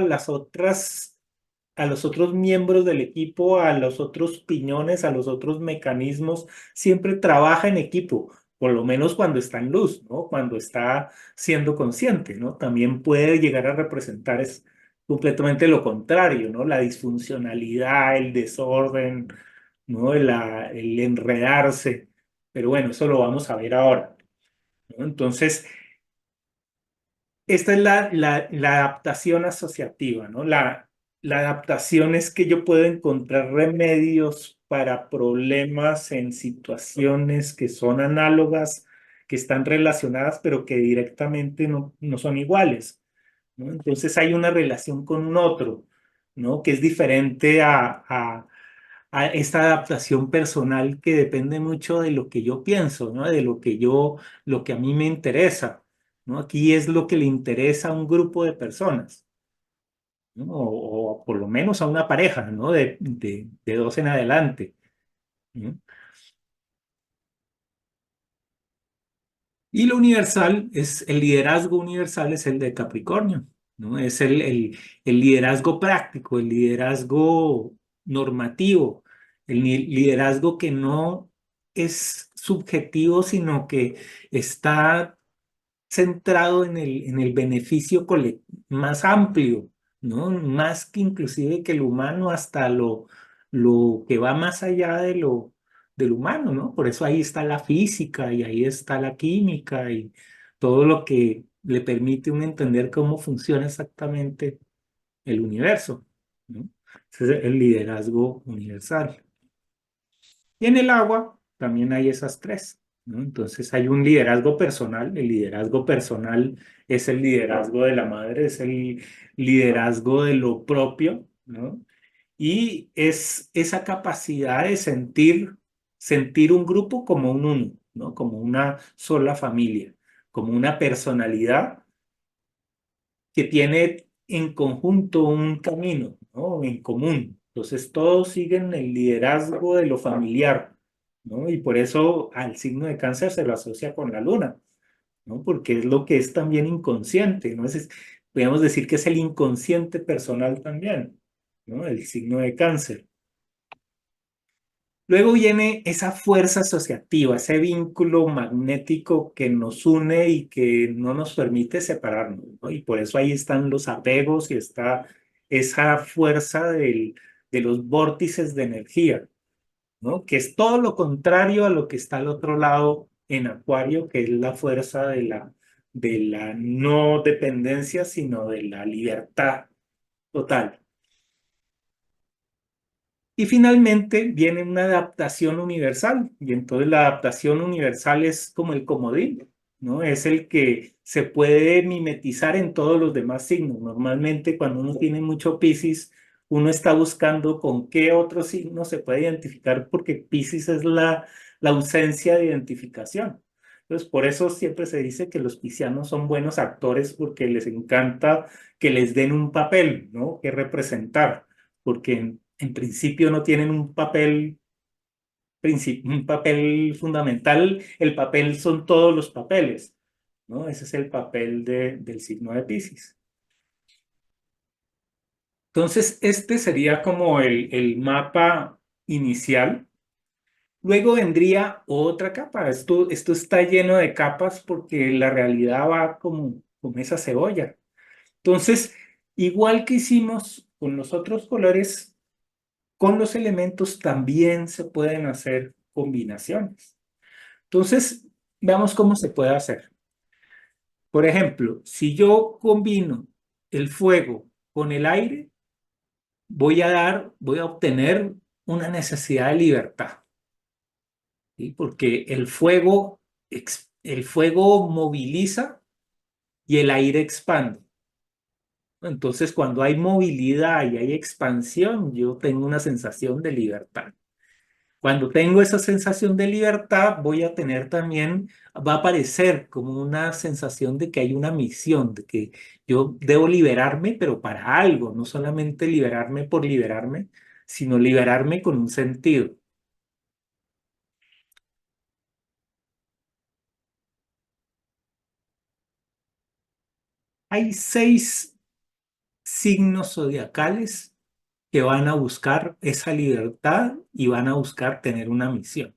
a los otros miembros del equipo, a los otros piñones, a los otros mecanismos. Siempre trabaja en equipo, por lo menos cuando está en luz, ¿no? Cuando está siendo consciente, ¿no? También puede llegar a representar es completamente lo contrario, ¿no? La disfuncionalidad, el desorden, ¿no? El enredarse. Pero bueno, eso lo vamos a ver ahora, ¿no? Entonces, esta es la adaptación asociativa, ¿no? La adaptación es que yo puedo encontrar remedios para problemas en situaciones que son análogas, que están relacionadas, pero que directamente no son iguales, ¿no? Entonces hay una relación con un otro, ¿no? Que es diferente a esta adaptación personal que depende mucho de lo que yo pienso, ¿no? De lo que a mí me interesa, ¿no? Aquí es lo que le interesa a un grupo de personas, ¿no? O por lo menos a una pareja, ¿no? De dos en adelante, ¿no? Y lo universal es, el liderazgo universal es el de Capricornio, ¿no? Es el liderazgo práctico, el liderazgo normativo, liderazgo que no es subjetivo, sino que está centrado en el beneficio más amplio, ¿no? Más que inclusive que el humano, hasta lo que va más allá del humano, ¿no? Por eso ahí está la física y ahí está la química y todo lo que le permite a uno entender cómo funciona exactamente el universo, ¿no? Ese es el liderazgo universal. Y en el agua también hay esas tres, ¿no? Entonces hay un liderazgo personal. El liderazgo personal es el liderazgo de la madre, es el liderazgo de lo propio, ¿no? Y es esa capacidad de sentir un grupo como un uno, ¿no? Como una sola familia, como una personalidad que tiene en conjunto un camino, ¿no? En común. Entonces todos siguen el liderazgo de lo familiar, ¿no? Y por eso al signo de cáncer se lo asocia con la luna, ¿no? Porque es lo que es también inconsciente, ¿no? Podríamos decir que es el inconsciente personal también, ¿no? El signo de cáncer. Luego viene esa fuerza asociativa, ese vínculo magnético que nos une y que no nos permite separarnos, ¿no? Y por eso ahí están los apegos y está esa fuerza de los vórtices de energía, ¿no? Que es todo lo contrario a lo que está al otro lado en Acuario, que es la fuerza de la no dependencia, sino de la libertad total. Y finalmente viene una adaptación universal, y entonces la adaptación universal es como el comodín, ¿no? Es el que se puede mimetizar en todos los demás signos. Normalmente cuando uno tiene mucho Piscis, uno está buscando con qué otro signo se puede identificar, porque Piscis es la ausencia de identificación. Entonces, por eso siempre se dice que los piscianos son buenos actores, porque les encanta que les den un papel, ¿no? Que representar, porque en principio no tienen un papel fundamental. El papel son todos los papeles, ¿no? Ese es el papel del signo de Piscis. Entonces, este sería como el mapa inicial. Luego vendría otra capa. Esto está lleno de capas porque la realidad va como esa cebolla. Entonces, igual que hicimos con los otros colores, con los elementos también se pueden hacer combinaciones. Entonces, veamos cómo se puede hacer. Por ejemplo, si yo combino el fuego con el aire, voy a obtener una necesidad de libertad, ¿sí? Porque el fuego moviliza y el aire expande. Entonces, cuando hay movilidad y hay expansión, yo tengo una sensación de libertad. Cuando tengo esa sensación de libertad, voy a tener también, va a aparecer como una sensación de que hay una misión, de que yo debo liberarme, pero para algo, no solamente liberarme por liberarme, sino liberarme con un sentido. Hay 6 signos zodiacales que van a buscar esa libertad y van a buscar tener una misión,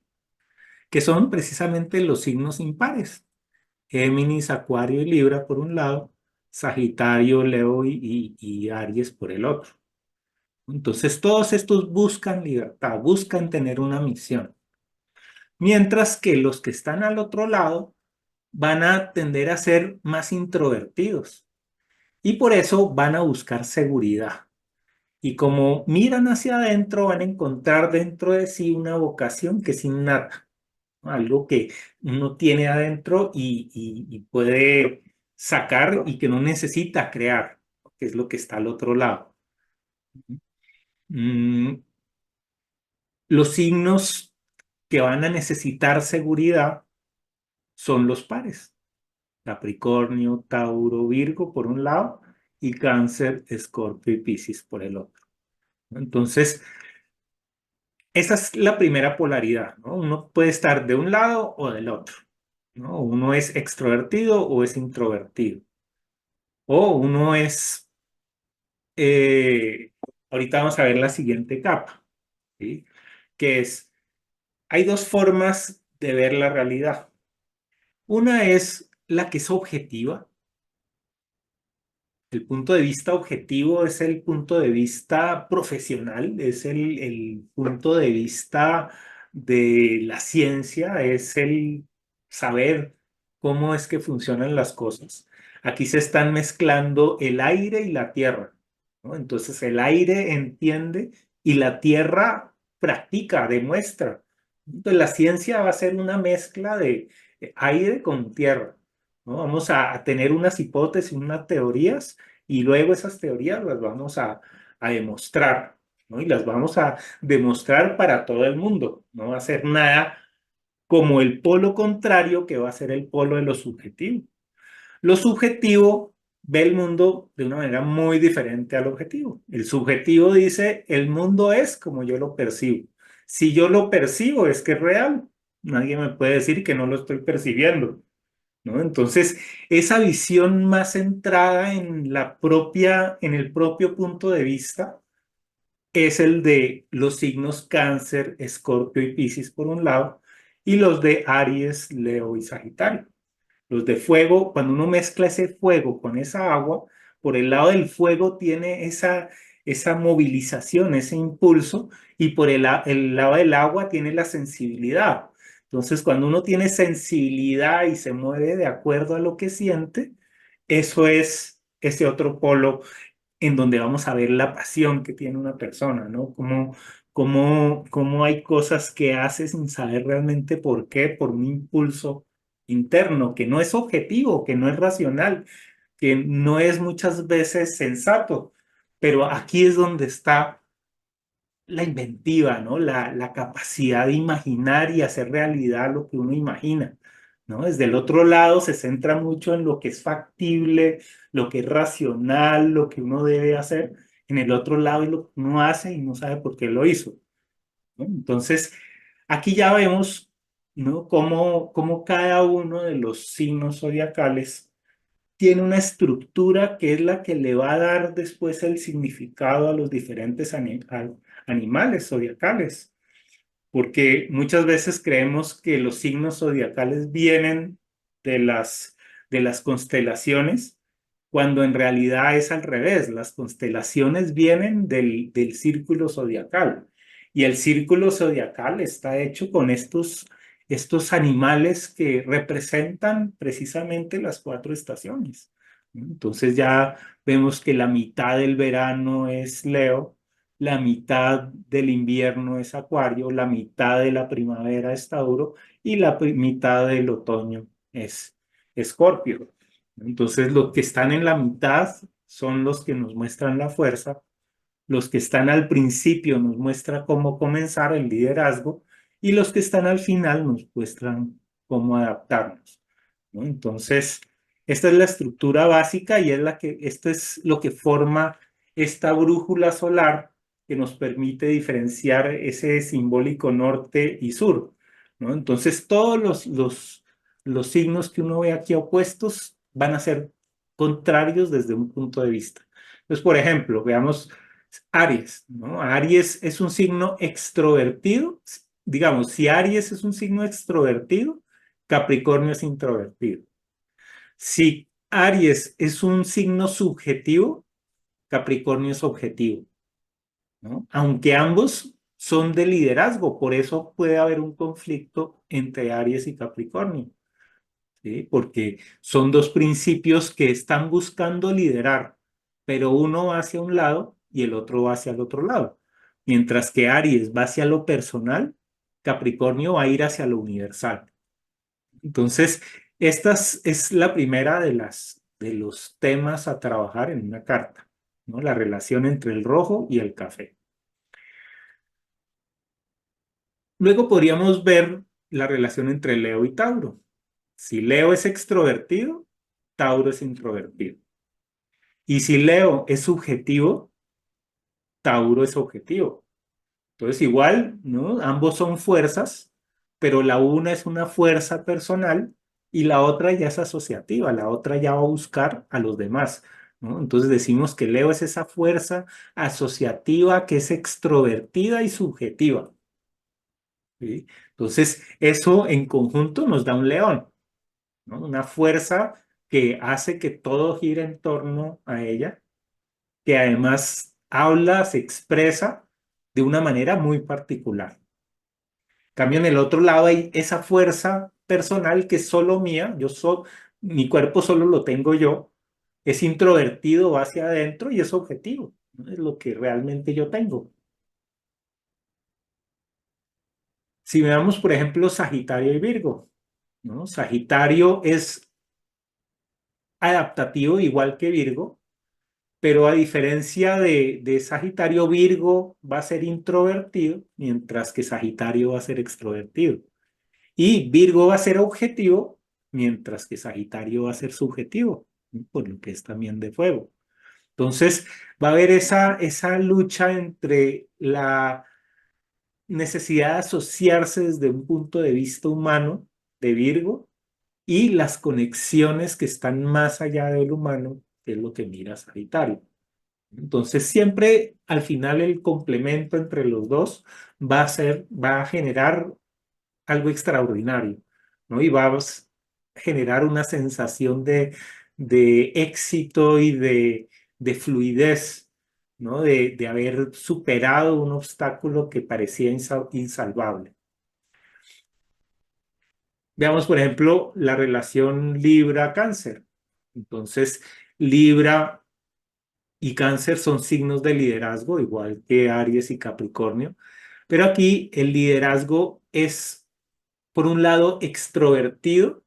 que son precisamente los signos impares. Géminis, Acuario y Libra por un lado, Sagitario, Leo y Aries por el otro. Entonces todos estos buscan libertad, buscan tener una misión, mientras que los que están al otro lado van a tender a ser más introvertidos y por eso van a buscar seguridad. Y como miran hacia adentro, van a encontrar dentro de sí una vocación que es innata, ¿no? Algo que uno tiene adentro y puede sacar y que no necesita crear, que es lo que está al otro lado. Mm, los signos que van a necesitar seguridad son los pares. Capricornio, Tauro, Virgo por un lado y Cáncer, Escorpio y Piscis por el otro. Entonces, esa es la primera polaridad, ¿no? Uno puede estar de un lado o del otro, ¿no? Uno es extrovertido o es introvertido. O uno es, eh, ahorita vamos a ver la siguiente capa, ¿sí? Que es, hay dos formas de ver la realidad. Una es la que es objetiva. El punto de vista objetivo es el punto de vista profesional, es el punto de vista de la ciencia, es el saber cómo es que funcionan las cosas. Aquí se están mezclando el aire y la tierra, ¿no? Entonces el aire entiende y la tierra practica, demuestra. Entonces la ciencia va a ser una mezcla de aire con tierra, ¿no? Vamos a tener unas hipótesis, unas teorías y luego esas teorías las vamos a demostrar, ¿no? Y las vamos a demostrar para todo el mundo. No va a ser nada como el polo contrario que va a ser el polo de lo subjetivo. Lo subjetivo ve el mundo de una manera muy diferente al objetivo. El subjetivo dice, el mundo es como yo lo percibo. Si yo lo percibo es que es real. Nadie me puede decir que no lo estoy percibiendo, ¿no? Entonces, esa visión más centrada en en el propio punto de vista, es el de los signos Cáncer, Escorpio y Piscis por un lado, y los de Aries, Leo y Sagitario. Los de fuego, cuando uno mezcla ese fuego con esa agua, por el lado del fuego tiene esa movilización, ese impulso, y por el lado del agua tiene la sensibilidad. Entonces, cuando uno tiene sensibilidad y se mueve de acuerdo a lo que siente, eso es ese otro polo en donde vamos a ver la pasión que tiene una persona, ¿no? Cómo hay cosas que hace sin saber realmente por qué, por un impulso interno que no es objetivo, que no es racional, que no es muchas veces sensato, pero aquí es donde está la inventiva, ¿no? La capacidad de imaginar y hacer realidad lo que uno imagina, ¿no? Desde el otro lado se centra mucho en lo que es factible, lo que es racional, lo que uno debe hacer. En el otro lado es lo que uno hace y no sabe por qué lo hizo, ¿no? Entonces, aquí ya vemos, ¿no? Cómo cada uno de los signos zodiacales tiene una estructura que es la que le va a dar después el significado a los diferentes animales zodiacales, porque muchas veces creemos que los signos zodiacales vienen de de las constelaciones, cuando en realidad es al revés. Las constelaciones vienen del círculo zodiacal y el círculo zodiacal está hecho con estos animales que representan precisamente las 4 estaciones, ¿no? Entonces ya vemos que la mitad del verano es Leo, la mitad del invierno es Acuario, la mitad de la primavera es Tauro y la mitad del otoño es Escorpio. Entonces, los que están en la mitad son los que nos muestran la fuerza, los que están al principio nos muestra cómo comenzar el liderazgo y los que están al final nos muestran cómo adaptarnos, ¿no? Entonces, esta es la estructura básica y esto es lo que forma esta brújula solar que nos permite diferenciar ese simbólico norte y sur, ¿no? Entonces, todos los signos que uno ve aquí opuestos van a ser contrarios desde un punto de vista. Entonces, por ejemplo, veamos Aries, ¿no? Aries es un signo extrovertido. Digamos, si Aries es un signo extrovertido, Capricornio es introvertido. Si Aries es un signo subjetivo, Capricornio es objetivo, ¿no? Aunque ambos son de liderazgo, por eso puede haber un conflicto entre Aries y Capricornio, ¿sí? Porque son dos principios que están buscando liderar, pero uno va hacia un lado y el otro va hacia el otro lado. Mientras que Aries va hacia lo personal, Capricornio va a ir hacia lo universal. Entonces, es la primera de los temas a trabajar en una carta, ¿no? La relación entre el rojo y el café. Luego podríamos ver la relación entre Leo y Tauro. Si Leo es extrovertido, Tauro es introvertido. Y si Leo es subjetivo, Tauro es objetivo. Entonces, igual, ¿no? Ambos son fuerzas, pero la una es una fuerza personal y la otra ya es asociativa, la otra ya va a buscar a los demás, ¿no? Entonces decimos que Leo es esa fuerza asociativa que es extrovertida y subjetiva, ¿sí? Entonces, eso en conjunto nos da un león, ¿no? Una fuerza que hace que todo gire en torno a ella, que además habla, se expresa de una manera muy particular. Cambio en el otro lado hay esa fuerza personal que es solo mía, mi cuerpo solo lo tengo yo, es introvertido, va hacia adentro y es objetivo, ¿no? Es lo que realmente yo tengo. Si veamos, por ejemplo, Sagitario y Virgo, ¿no? Sagitario es adaptativo igual que Virgo, pero a diferencia de Sagitario, Virgo va a ser introvertido, mientras que Sagitario va a ser extrovertido. Y Virgo va a ser objetivo, mientras que Sagitario va a ser subjetivo, ¿no? Por lo que es también de fuego. Entonces, va a haber esa lucha entre la necesidad de asociarse desde un punto de vista humano de Virgo y las conexiones que están más allá del humano, que es lo que mira Sagitario. Entonces, siempre al final el complemento entre los dos va a generar algo extraordinario, ¿no? Y va a generar una sensación de éxito y de fluidez, ¿no? De haber superado un obstáculo que parecía insalvable. Veamos, por ejemplo, la relación Libra-Cáncer. Entonces, Libra y Cáncer son signos de liderazgo, igual que Aries y Capricornio, pero aquí el liderazgo es, por un lado, extrovertido,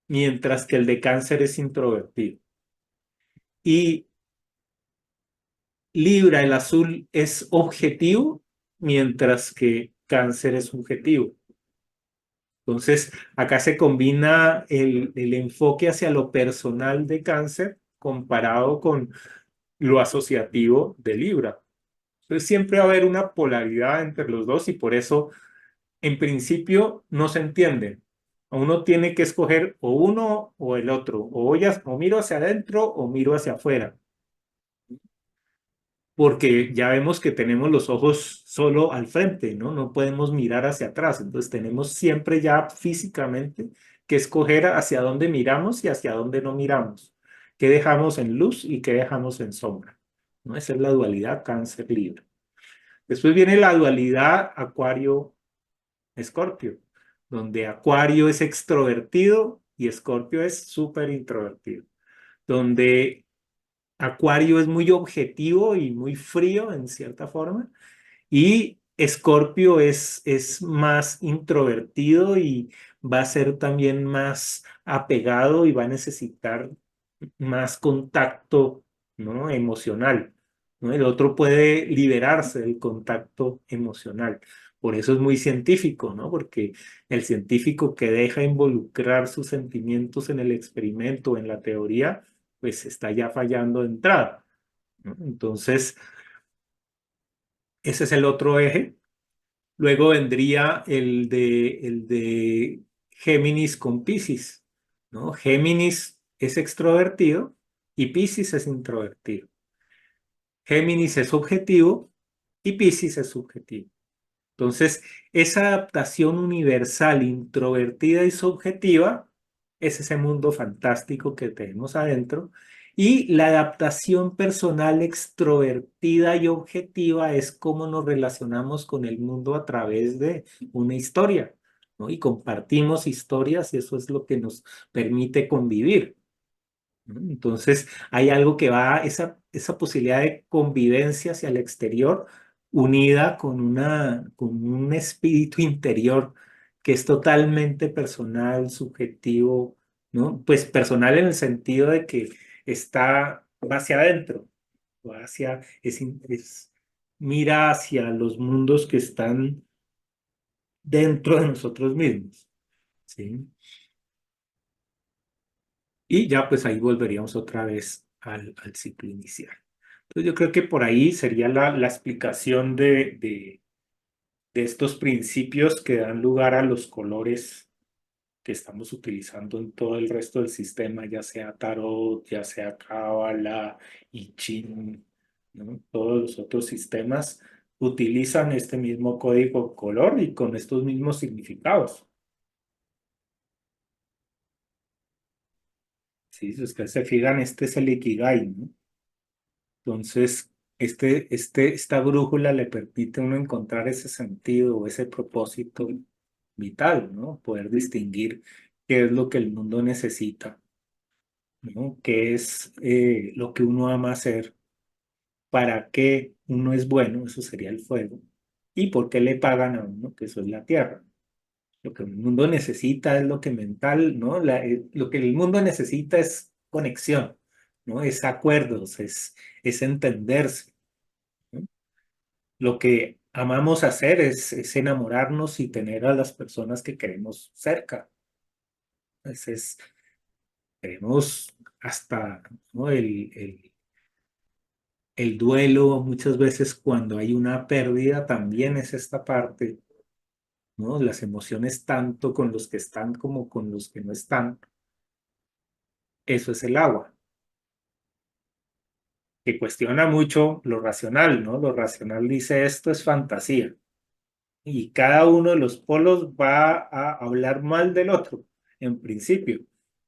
mientras que el de Cáncer es introvertido. Y Libra, el azul, es objetivo, mientras que Cáncer es subjetivo. Entonces, acá se combina el enfoque hacia lo personal de Cáncer comparado con lo asociativo de Libra. Entonces, siempre va a haber una polaridad entre los dos y por eso, en principio, no se entienden. Uno tiene que escoger o uno o el otro, o miro hacia adentro o miro hacia afuera, porque ya vemos que tenemos los ojos solo al frente, ¿no? No podemos mirar hacia atrás, entonces tenemos siempre ya físicamente que escoger hacia dónde miramos y hacia dónde no miramos, qué dejamos en luz y qué dejamos en sombra, ¿no? Esa es la dualidad cáncer-libra. Después viene la dualidad Acuario-Escorpio, donde Acuario es extrovertido y Escorpio es súper introvertido, donde Acuario es muy objetivo y muy frío en cierta forma, y Escorpio es más introvertido y va a ser también más apegado y va a necesitar más contacto, ¿no? Emocional, ¿no? El otro puede liberarse del contacto emocional. Por eso es muy científico, ¿no? Porque el científico que deja involucrar sus sentimientos en el experimento, en la teoría, pues está ya fallando de entrada, ¿no? Entonces, ese es el otro eje. Luego vendría el de Géminis con Piscis, ¿no? Géminis es extrovertido y Piscis es introvertido. Géminis es objetivo y Piscis es subjetivo. Entonces, esa adaptación universal, introvertida y subjetiva es ese mundo fantástico que tenemos adentro. Y la adaptación personal extrovertida y objetiva es cómo nos relacionamos con el mundo a través de una historia, ¿no? Y compartimos historias y eso es lo que nos permite convivir, ¿no? Entonces, hay algo que va, esa posibilidad de convivencia hacia el exterior, unida con un espíritu interior que es totalmente personal, subjetivo, ¿no? Pues personal en el sentido de que va hacia adentro, va hacia, mira hacia los mundos que están dentro de nosotros mismos, ¿sí? Y ya pues ahí volveríamos otra vez al ciclo inicial. Entonces yo creo que por ahí sería la explicación de estos principios que dan lugar a los colores que estamos utilizando en todo el resto del sistema, ya sea tarot, ya sea cábala, I Ching, ¿no? Todos los otros sistemas utilizan este mismo código color y con estos mismos significados. Sí, si ustedes se fijan, este es el Ikigai, ¿no? Entonces, esta brújula le permite a uno encontrar ese sentido o ese propósito vital, ¿no? Poder distinguir qué es lo que el mundo necesita, ¿no? ¿Qué es lo que uno ama hacer? ¿Para qué uno es bueno? Eso sería el fuego. ¿Y por qué le pagan a uno? Que eso es la tierra. Lo que el mundo necesita es lo que mental, ¿no? Lo que el mundo necesita es conexión, ¿no? Es acuerdos, es entenderse, ¿no? Lo que amamos hacer es enamorarnos y tener a las personas que queremos cerca. Queremos hasta, ¿no? El duelo, muchas veces cuando hay una pérdida, también es esta parte, ¿no? Las emociones tanto con los que están como con los que no están. Eso es el agua, que cuestiona mucho lo racional, ¿no? Lo racional dice esto es fantasía. Y cada uno de los polos va a hablar mal del otro, en principio,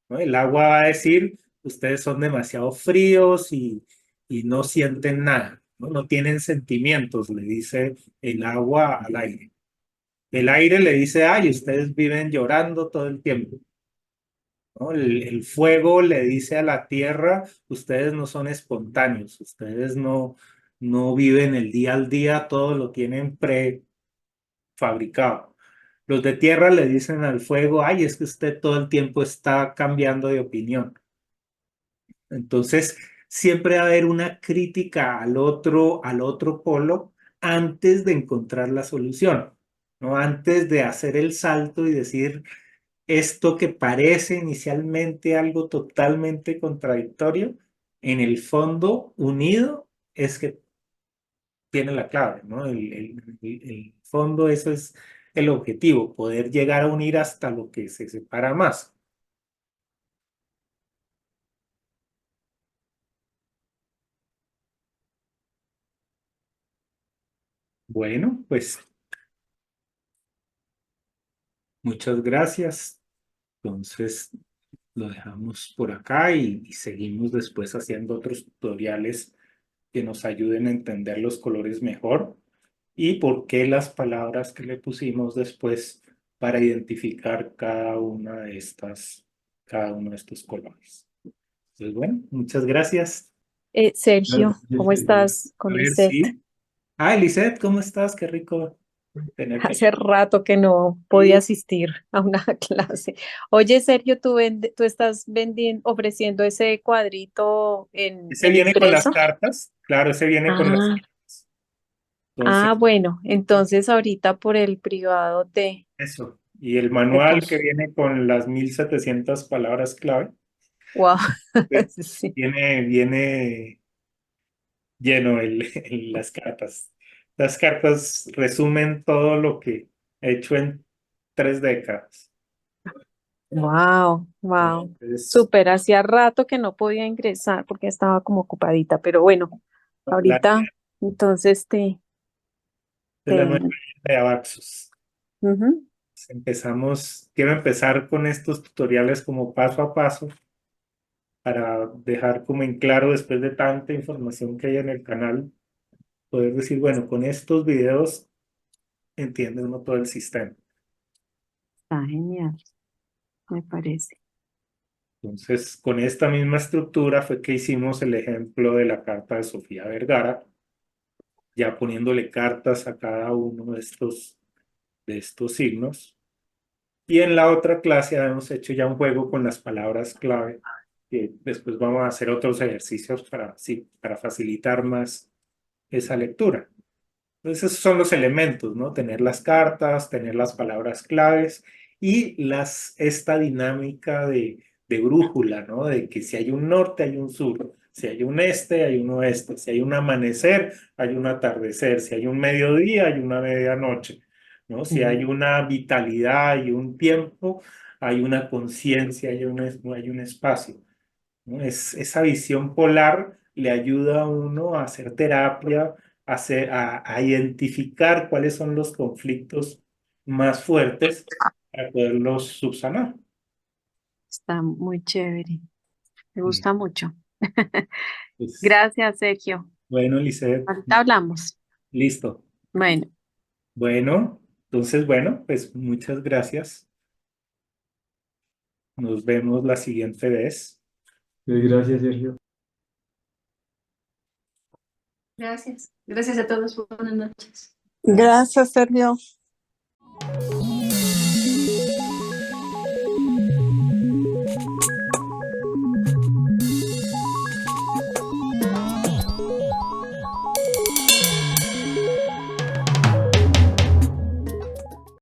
¿no? El agua va a decir, ustedes son demasiado fríos y no sienten nada, ¿no? No tienen sentimientos, le dice el agua al aire. El aire le dice, ay, ustedes viven llorando todo el tiempo, ¿no? El fuego le dice a la tierra, ustedes no son espontáneos, ustedes no viven el día al día, todo lo tienen prefabricado. Los de tierra le dicen al fuego, ay, es que usted todo el tiempo está cambiando de opinión. Entonces, siempre va a haber una crítica al otro polo antes de encontrar la solución, ¿no? Antes de hacer el salto y decir, esto que parece inicialmente algo totalmente contradictorio, en el fondo, unido, es que tiene la clave, ¿no? El fondo, eso es el objetivo, poder llegar a unir hasta lo que se separa más. Bueno, pues muchas gracias. Entonces, lo dejamos por acá y seguimos después haciendo otros tutoriales que nos ayuden a entender los colores mejor y por qué las palabras que le pusimos después para identificar cada uno de estos colores. Entonces, bueno, muchas gracias. Sergio, ¿cómo estás A con ver Lisette? si. Ah, Elisette, ¿cómo estás? Qué rico tenerte Hace aquí. rato que no podía Sí. asistir a una clase. Oye, Sergio, tú estás ofreciendo ese cuadrito Ese en viene con las impreso. cartas. Claro, ese viene con las Ah, cartas. Entonces, Ah, bueno, entonces ahorita por el privado eso. Y el te manual que puse. viene con las 1700 palabras clave, Wow, pues, sí. viene lleno las cartas. Las cartas resumen todo lo que he hecho en 3 décadas. Wow, wow. Entonces, Súper, hacía rato que no podía ingresar porque estaba como ocupadita, pero bueno, la ahorita entonces de la nueva te, de Abaxus. ujú, Quiero empezar con estos tutoriales como paso a paso para dejar como en claro después de tanta información que hay en el canal, poder decir, bueno, con estos videos entiende uno todo el sistema. está genial, me parece. Entonces, con esta misma estructura fue que hicimos el ejemplo de la carta de Sofía Vergara, ya poniéndole cartas a cada uno de estos signos. Y en la otra clase hemos hecho ya un juego con las palabras clave, que después vamos a hacer otros ejercicios para, sí, para facilitar más esa lectura. Entonces, esos son los elementos, ¿no? Tener las cartas, tener las palabras claves y esta dinámica de brújula, ¿no? De que si hay un norte, hay un sur. Si hay un este, hay un oeste. Si hay un amanecer, hay un atardecer. Si hay un mediodía, hay una medianoche, ¿no? Si hay Ujú. una vitalidad y un tiempo, hay una conciencia, hay un espacio, ¿no? Esa visión polar le ayuda a uno a hacer terapia, a identificar cuáles son los conflictos más fuertes para poderlos subsanar. Está muy chévere, me Mm. gusta mucho. Pues, Gracias, Sergio. bueno, Lisette, Ahorita hablamos. listo. Bueno. Bueno, entonces, bueno, pues muchas gracias. Nos vemos la siguiente vez. Gracias, Sergio. Gracias. Gracias a todos. Buenas noches. Gracias. Gracias, Sergio.